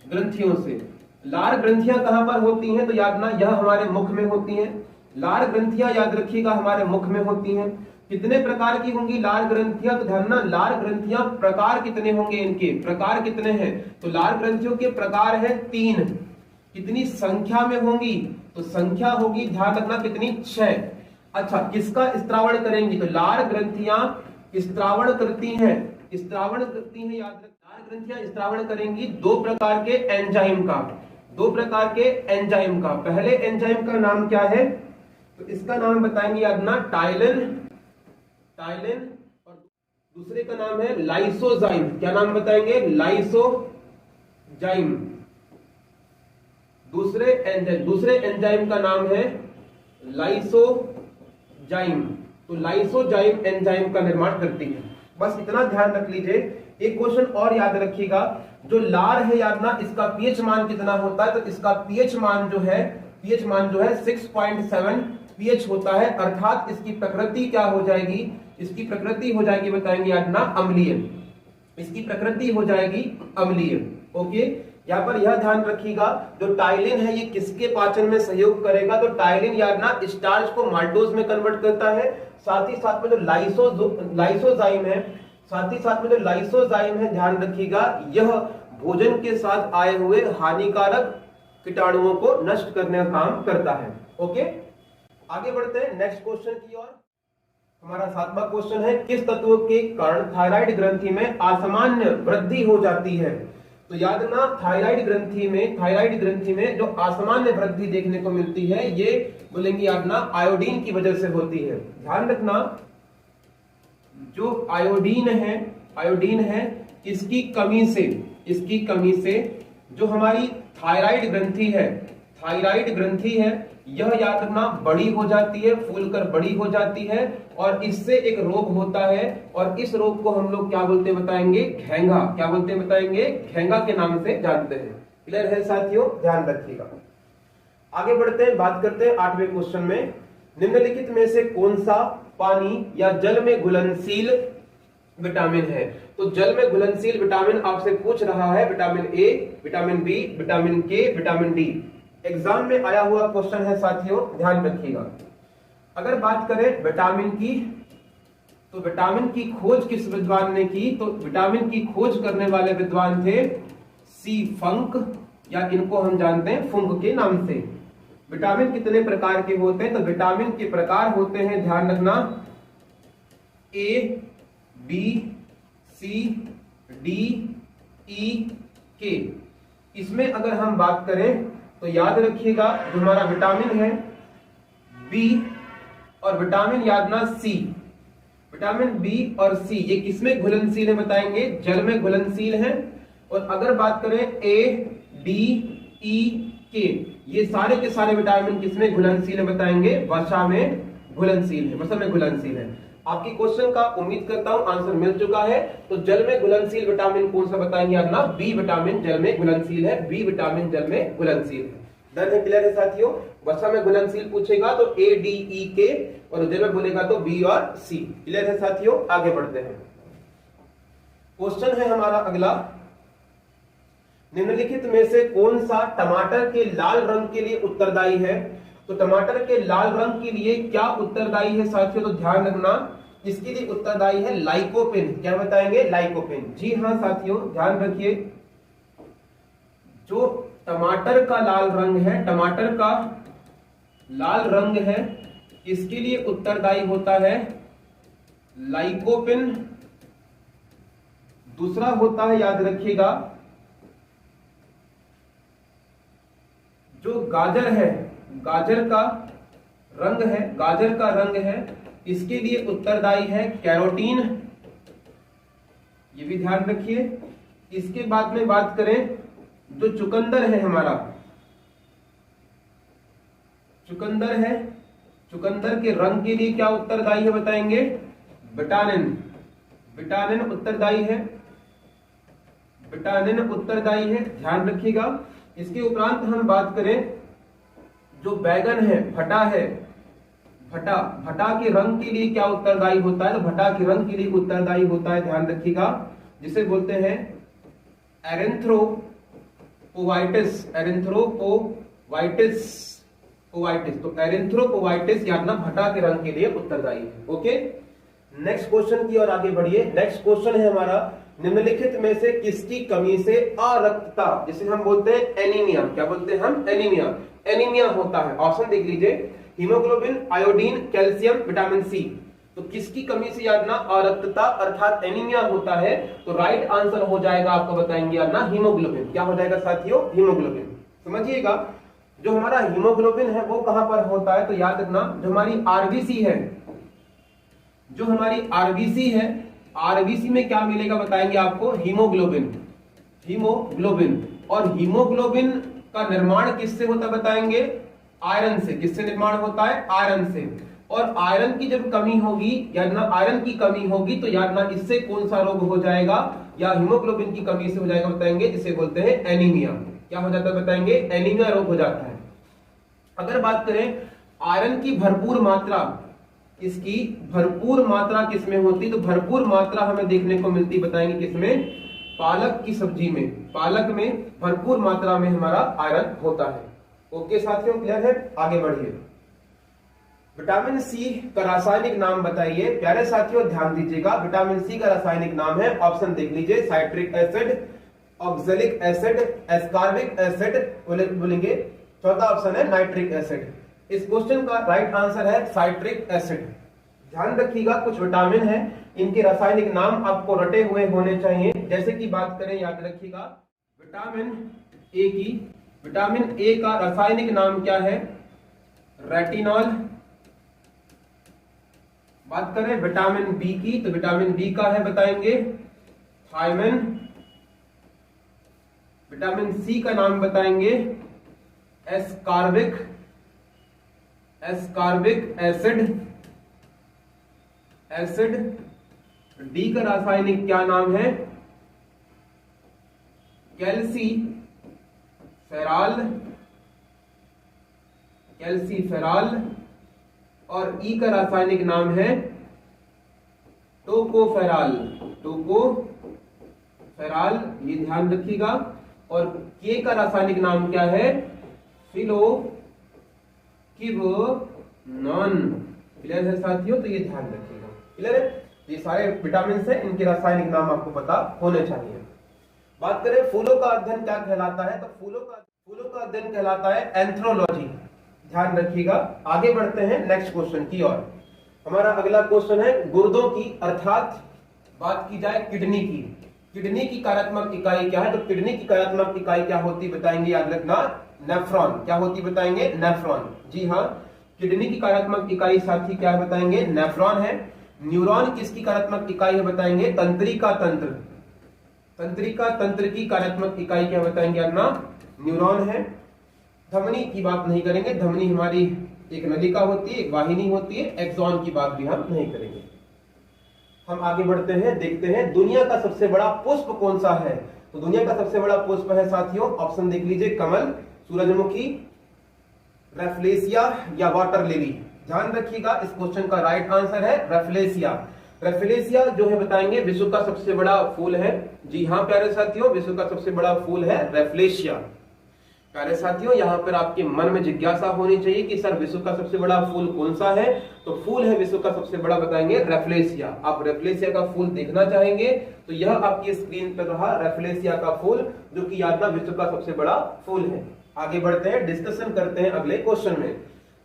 ग्रंथियों से। लार ग्रंथियां कहां पर होती हैं? तो याद ना, यह हमारे मुख में होती हैं। लार ग्रंथियां याद रखिएगा हमारे मुख में होती हैं। कितने प्रकार की होंगी लार ग्रंथियां? तो ध्यान ना, लार ग्रंथियां प्रकार कितने होंगे? इनके प्रकार कितने हैं? तो लार ग्रंथियों के प्रकार है 3। कितनी संख्या में होंगी? तो संख्या होगी, ध्यान रखना, कितनी? 6। अच्छा, किसका स्त्रावण करेंगी? तो लार ग्रंथियां स्त्रावण करती हैं, स्त्रावण करती हैं, याद रख, लार ग्रंथियां स्त्रावण करेंगी 2 प्रकार के एंजाइम का, 2 प्रकार के एंजाइम का। पहले एंजाइम का नाम क्या है? तो इसका नाम बताएंगे याद ना टाइलिन, टाइलिन, और दूसरे का नाम है लाइसोजाइम। क्या नाम बताएंगे? लाइसोजाइम। दूसरे एंजाइम का नाम है लाइसोजाइम। तो लाइसोजाइम एंजाइम का निर्माण करती है। बस इतना ध्यान रख लीजिए। एक क्वेश्चन और याद रखिएगा, जो लार है याद ना, इसका पीएच मान कितना होता है? तो इसका पीएच मान जो है 6.7 पीएच होता है, अर्थात इसकी प्रकृति क्या हो जाएगी? इसकी प्रकृति हो जाएगी बताएंगे याद ना अम्लीय। इसकी प्रकृति हो जाएगी अम्लीय। ओके, यहाँ पर यह ध्यान रखिएगा, जो टाइलिन है ये किसके पाचन में सहयोग करेगा? तो टाइलिन याद ना स्टार्च को माल्टोज में कन्वर्ट करता है। साथ ही साथ में जो लाइसोजाइम है, साथ ही साथ में जो लाइसोजाइम है, ध्यान रखिएगा, यह भोजन के साथ आए हुए हानिकारक कीटाणुओं को नष्ट करने का काम करता है। ओके, आगे बढ़ते हैं नेक्स्ट क्वेश्चन की ओर। हमारा 7वां क्वेश्चन है, किस तत्व के कारण थायराइड ग्रंथि में असामान्य वृद्धि हो जाती है? तो याद ना, थायराइड ग्रंथि में जो असामान्य वृद्धि देखने को मिलती है, ये बोलेंगे याद ना आयोडीन की वजह से होती है। ध्यान रखना, जो आयोडीन है इसकी कमी से जो हमारी थायराइड ग्रंथि है यह याद रखना बड़ी हो जाती है, फूलकर बड़ी हो जाती है, और इससे एक रोग होता है, और इस रोग को हम लोग क्या बोलते बताएंगे? घेंगा। क्या बोलते बताएंगे? घेंगा के नाम से जानते हैं। क्लियर है साथियों? ध्यान रखिएगा। आगे बढ़ते हैं, बात करते हैं 8वें क्वेश्चन में। निम्नलिखित में से कौन सा पानी या जल में घुलनशील विटामिन है? तो जल में घुलनशील विटामिन आपसे पूछ रहा है vitamin A, vitamin B, vitamin K, vitamin D. Exam में आया हुआ क्वेश्चन है साथियों, ध्यान रखिएगा। अगर बात करें विटामिन की, तो विटामिन की खोज किस विद्वान ने की? तो विटामिन की खोज करने वाले विद्वान थे सी फंक, या इनको हम जानते हैं फुंक के नाम से। विटामिन कितने प्रकार के होते हैं? तो विटामिन के प्रकार होते हैं, ध्यान रखना, ए, बी, सी, डी, ई, के। इसमें अगर हम बात करें तो याद रखिएगा, जो हमारा विटामिन है बी और विटामिन याद ना सी, विटामिन बी और सी, ये किसमें घुलनशील है बताएंगे? जल में घुलनशील है। और अगर बात करें ए, डी, ई, के, ये सारे के सारे विटामिन किसमें घुलनशील है बताएंगे? वसा में घुलनशील है, वसा में घुलनशील है। आपकी क्वेश्चन का उम्मीद करता हूं आंसर मिल चुका है। तो जल में घुलनशील विटामिन कौन सा बताएंगे याद ना? बी विटामिन जल में घुलनशील है, बी विटामिन जल में घुलनशील है। डन है? क्लियर है साथियों? वसा में घुलनशील पूछेगा तो ए, डी, ई, के, और जल में बोलेगा तो बी और सी। क्लियर है साथियों? आगे बढ़ते हैं। क्वेश्चन है हमारा अगला, निम्नलिखित में से कौन सा टमाटर के लाल रंग के लिए उत्तरदायी है? तो टमाटर के लाल रंग के लिए क्या उत्तरदायी है साथियों? तो ध्यान रखना, इसके लिए उत्तरदायी है लाइकोपेन। क्या बताएंगे? लाइकोपेन। जी हाँ साथियों, ध्यान रखिए, जो टमाटर का लाल रंग है, टमाटर का लाल रंग है, इसके लिए उत्तरदायी होता है लाइकोपेन। दूसरा होता है, याद रखिएगा, जो गाजर है, गाजर का रंग है, इसके लिए उत्तरदायी है कैरोटीन। ये भी ध्यान रखिए। इसके बाद में बात करें, जो चुकंदर है हमारा, चुकंदर है, चुकंदर के रंग के लिए क्या उत्तरदायी है बताएंगे? विटामिन। विटामिन उत्तरदायी है, विटामिन उत्तरदायी है, ध्यान रखिएगा। इसके उपरांत हम बात करें, जो बैगन है, भटा है, भटा के रंग के लिए क्या उत्तरदायी होता है? तो भटा के रंग के लिए उत्तरदायी होता है, ध्यान रखिएगा, जिसे बोलते हैं एरेंथ्रोपोवाइटिस। तो एरेंथ्रोपोवाइटिस याद ना भटा के रंग के लिए उत्तरदायी है। ओके, नेक्स्ट क्वेश्चन की ओर आगे बढ़िए। नेक्स्ट क्वेश्चन है हमारा, निम्नलिखित में से किसकी कमी से अरक्तता, जिसे हम बोलते हैं एनीमिया, क्या बोलते हैं हम? एनीमिया। एनीमिया होता है। ऑप्शन देख लीजिए, haemoglobin, iodine, calcium, vitamin C. तो किसकी कमी से याद ना अरक्तता अर्थात एनीमिया होता है? तो राइट आंसर हो जाएगा आपको बताएंगे याद ना हीमोग्लोबिन। क्या हो जाएगा साथियों? हीमोग्लोबिन। समझिएगा, जो हमारा हीमोग्लोबिन है वो कहां पर होता है, तो याद रखना जो हमारी आरबीसी है, जो हमारी आरबीसी है, आरबीसी में क्या मिलेगा बताएंगे आपको, हीमोग्लोबिन, हीमोग्लोबिन। और हीमोग्लोबिन का निर्माण किससे होता है बताएंगे, आयरन से। किससे निर्माण होता है, आयरन से। और आयरन की जब कमी होगी, याद ना आयरन की कमी होगी तो याद ना इससे कौन सा रोग हो जाएगा, या हीमोग्लोबिन की कमी से हो जाएगा बताएंगे, जिसे बोलते हैं एनीमिया। क्या हो जाता है बताएंगे, एनीमिया रोग हो जाता है। अगर बात करें आयरन की भरपूर मात्रा, इसकी भरपूर मात्रा किसमें होती, तो भरपूर मात्रा हमें देखने को मिलती बताएंगे किसमें, पालक की सब्जी में। पालक में भरपूर मात्रा में हमारा आयरन होता है। ओके साथियों, क्लियर है, आगे बढ़िए। विटामिन सी का रासायनिक नाम बताइए। प्यारे साथियों ध्यान दीजिएगा, विटामिन सी का रासायनिक नाम है, ऑप्शन देख लीजिए, citric acid, oxalic acid, ascorbic acid बोलेंगे, चौथा ऑप्शन है नाइट्रिक एसिड। इस क्वेश्चन का राइट आंसर है साइट्रिक एसिड। ध्यान रखिएगा कुछ विटामिन है, इनके रासायनिक नाम आपको रटे हुए होने चाहिए। जैसे कि बात करें, याद रखिएगा विटामिन ए की, विटामिन ए का रासायनिक नाम क्या है, रेटिनॉल। बात करें विटामिन बी की, तो विटामिन बी का है बताएंगे थायमिन। विटामिन सी का नाम बताएंगे ascorbic, ascorbic acid, acid. D का रासायनिक क्या नाम है, कैल्सी फेराल, कैल्सी फेराल। और ई का रासायनिक नाम है टोकोफेराल, टोकोफेराल, ये ध्यान रखिएगा। और के का रासायनिक नाम क्या है, फिलोक्विनोन। क्लियर है साथियों, तो ये ध्यान रखिएगा, क्लियर है। ये सारे विटामिन है, इनके रासायनिक नाम आपको पता होने चाहिए। बात करें फूलों का अध्ययन क्या कहलाता है, तो फूलों का अध्ययन कहलाता है एंथ्रोलॉजी। ध्यान रखिएगा, आगे बढ़ते हैं नेक्स्ट क्वेश्चन की ओर। हमारा अगला क्वेश्चन है गुर्दों की, अर्थात बात की जाए किडनी की। किडनी की कार्यात्मक इकाई क्या है, तो किडनी की कार्यात्मक इकाई क्या होती बताएंगे, याद रखना नेफ्रॉन। क्या होती बताएंगे, नेफ्रॉन। जी हाँ, किडनी की कार्यात्मक इकाई साथी क्या है बताएंगे, नेफ्रॉन है। न्यूरॉन किसकी कार्यात्मक इकाई है बताएंगे, तंत्रिका तंत्र। तंत्रिका तंत्र की कार्यात्मक इकाई क्या बताएंगे अपना, न्यूरॉन है। धमनी की बात नहीं करेंगे, धमनी हमारी एक नलिका होती है, एक वाहिनी होती है। एक्सॉन की बात भी हम नहीं करेंगे। हम आगे बढ़ते हैं, देखते हैं दुनिया का सबसे बड़ा पुष्प कौन सा है। तो दुनिया का सबसे बड़ा पुष्प है साथियों, ऑप्शन देख लीजिए, कमल, सूरजमुखी, रेफ्लेसिया या वाटर लिली। ध्यान रखिएगा, इस क्वेश्चन का राइट आंसर है रेफ्लेसिया। रेफ्लेसिया जो है बताएंगे विश्व का सबसे बड़ा फूल है। जी हाँ प्यारे साथियों, विश्व का सबसे बड़ा फूल है रेफ्लेसिया। प्यारे साथियों, यहाँ पर आपके मन में जिज्ञासा होनी चाहिए कि सर विश्व का सबसे बड़ा फूल कौन सा है। तो फूल है विश्व का सबसे बड़ा बताएंगे रेफ्लेसिया। आप रेफ्लेसिया का फूल देखना चाहेंगे तो यह आपकी स्क्रीन पर रहा रेफ्लेसिया का फूल, जो कि याद ना विश्व का सबसे बड़ा फूल है। आगे बढ़ते हैं, डिस्कशन करते हैं अगले क्वेश्चन में।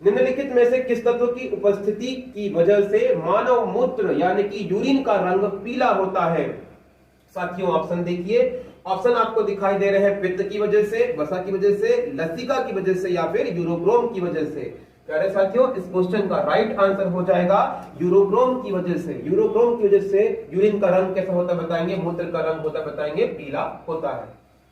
निम्नलिखित में से किस तत्व की उपस्थिति की वजह से मानव मूत्र यानी कि यूरिन का रंग पीला होता है। साथियों ऑप्शन देखिए, ऑप्शन आपको दिखाई दे रहे हैं, पित्त की वजह से, वसा की वजह से, लसिका की वजह से या फिर यूरोक्रोम की वजह से। प्यारे साथियों, इस क्वेश्चन का राइट आंसर हो जाएगा यूरोक्रोम की वजह से। यूरोक्रोम की वजह से यूरिन का रंग कैसा होता है बताएंगे, मूत्र का रंग होता है बताएंगे पीला होता है।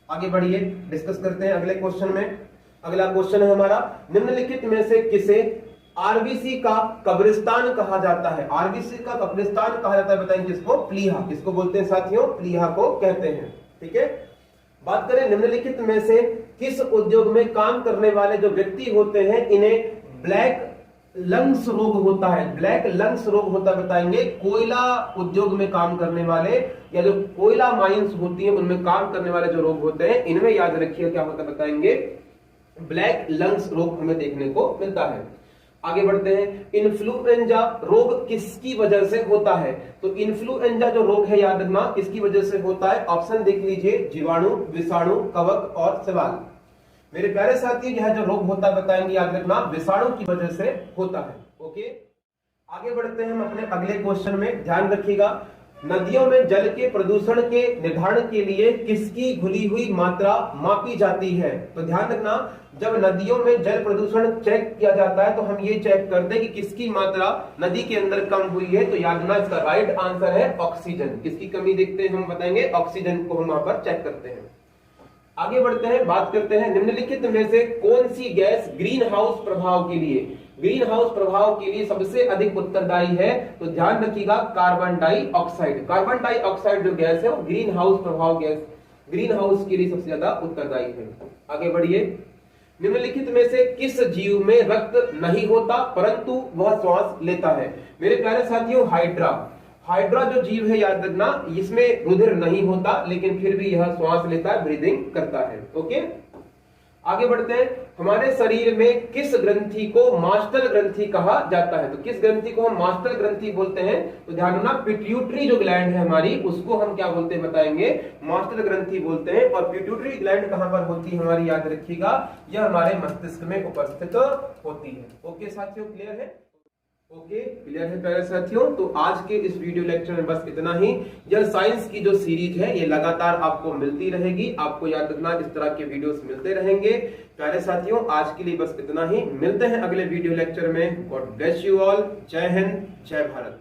आगे बढ़िए, डिस्कस करते हैं अगले क्वेश्चन में। अगला क्वेश्चन है हमारा, निम्नलिखित में से किसे आरबीसी का कब्रिस्तान कहा जाता है। आरबीसी का कब्रिस्तान कहा जाता है बताएंगे किसको, प्लीहा। किसको बोलते हैं साथियों, प्लीहा को कहते हैं। ठीक है, बात करें निम्नलिखित में से किस उद्योग में काम करने वाले जो व्यक्ति होते हैं इन्हें ब्लैक लंग्स रोग होता है। ब्लैक लंग्स रोग होता है बताएंगे कोयला उद्योग में काम करने वाले, या जो कोयला माइंस होती है उनमें काम करने वाले जो रोग होते हैं, इनमें याद रखिए क्या होता है बताएंगे, ब्लैक लंग्स रोग हमें देखने को मिलता है। आगे बढ़ते हैं, इन्फ्लुएंजा रोग किसकी वजह से होता है। तो इन्फ्लुएंजा जो रोग है याद रखना किसकी वजह से होता है, ऑप्शन देख लीजिए, जीवाणु, विषाणु, कवक और शैवाल। मेरे प्यारे साथी, यह जो रोग होता है बताएंगे याद रखना विषाणु की वजह से होता है। ओके, आगे बढ़ते हैं हम अपने अगले क्वेश्चन में। ध्यान रखिएगा, नदियों में जल के प्रदूषण के निर्धारण के लिए किसकी घुली हुई मात्रा मापी जाती है? तो ध्यान रखना, जब नदियों में जल प्रदूषण चेक किया जाता है तो हम ये चेक करते हैं कि किसकी मात्रा नदी के अंदर कम हुई है। तो याद रखना, इसका राइट आंसर है ऑक्सीजन। किसकी कमी देखते हैं हम बताएंगे, ऑक्सीजन को हम वहां पर चेक करते हैं। आगे बढ़ते हैं, बात करते हैं निम्नलिखित में से कौन सी गैस ग्रीन हाउस प्रभाव के लिए सबसे अधिक उत्तरदायी है? तो ध्यान रखिएगा, कार्बन डाइऑक्साइड। कार्बन डाइऑक्साइड जो गैस है वो ग्रीन हाउस प्रभाव गैस, ग्रीन हाउस के लिए सबसे ज्यादा उत्तरदायी है। आगे बढ़िए, निम्नलिखित में से किस जीव में रक्त नहीं होता परंतु वह श्वास लेता है? मेरे प्यारे साथियों, हाइड्रा जो जीव है, याद रखना, इसमें रुधिर नहीं होता लेकिन फिर भी यह श्वास लेता है, ब्रीदिंग करता है। ओके, आगे बढ़ते हैं। हमारे शरीर में किस ग्रंथि को मास्टर ग्रंथि कहा जाता है? तो किस ग्रंथि को हम मास्टर ग्रंथि बोलते हैं? तो ध्यान रखना, पिट्यूटरी जो ग्लैंड है हमारी, उसको हम क्या बोलते हैं बताएंगे, मास्टर ग्रंथि बोलते हैं। और पिट्यूटरी ग्लैंड कहां पर होती है हमारी, याद रखिएगा, यह हमारे मस्तिष्क में उपस्थित होती है। ओके साथियों, क्लियर है? ओके, क्लियर है प्यारे साथियों। तो आज के इस वीडियो लेक्चर में बस इतना ही। यह साइंस की जो सीरीज है ये लगातार आपको मिलती रहेगी, आपको याद रखना इस तरह के वीडियोस मिलते रहेंगे। प्यारे साथियों, आज के लिए बस इतना ही, मिलते हैं अगले वीडियो लेक्चर में। God bless you all. जय हिंद, जय भारत।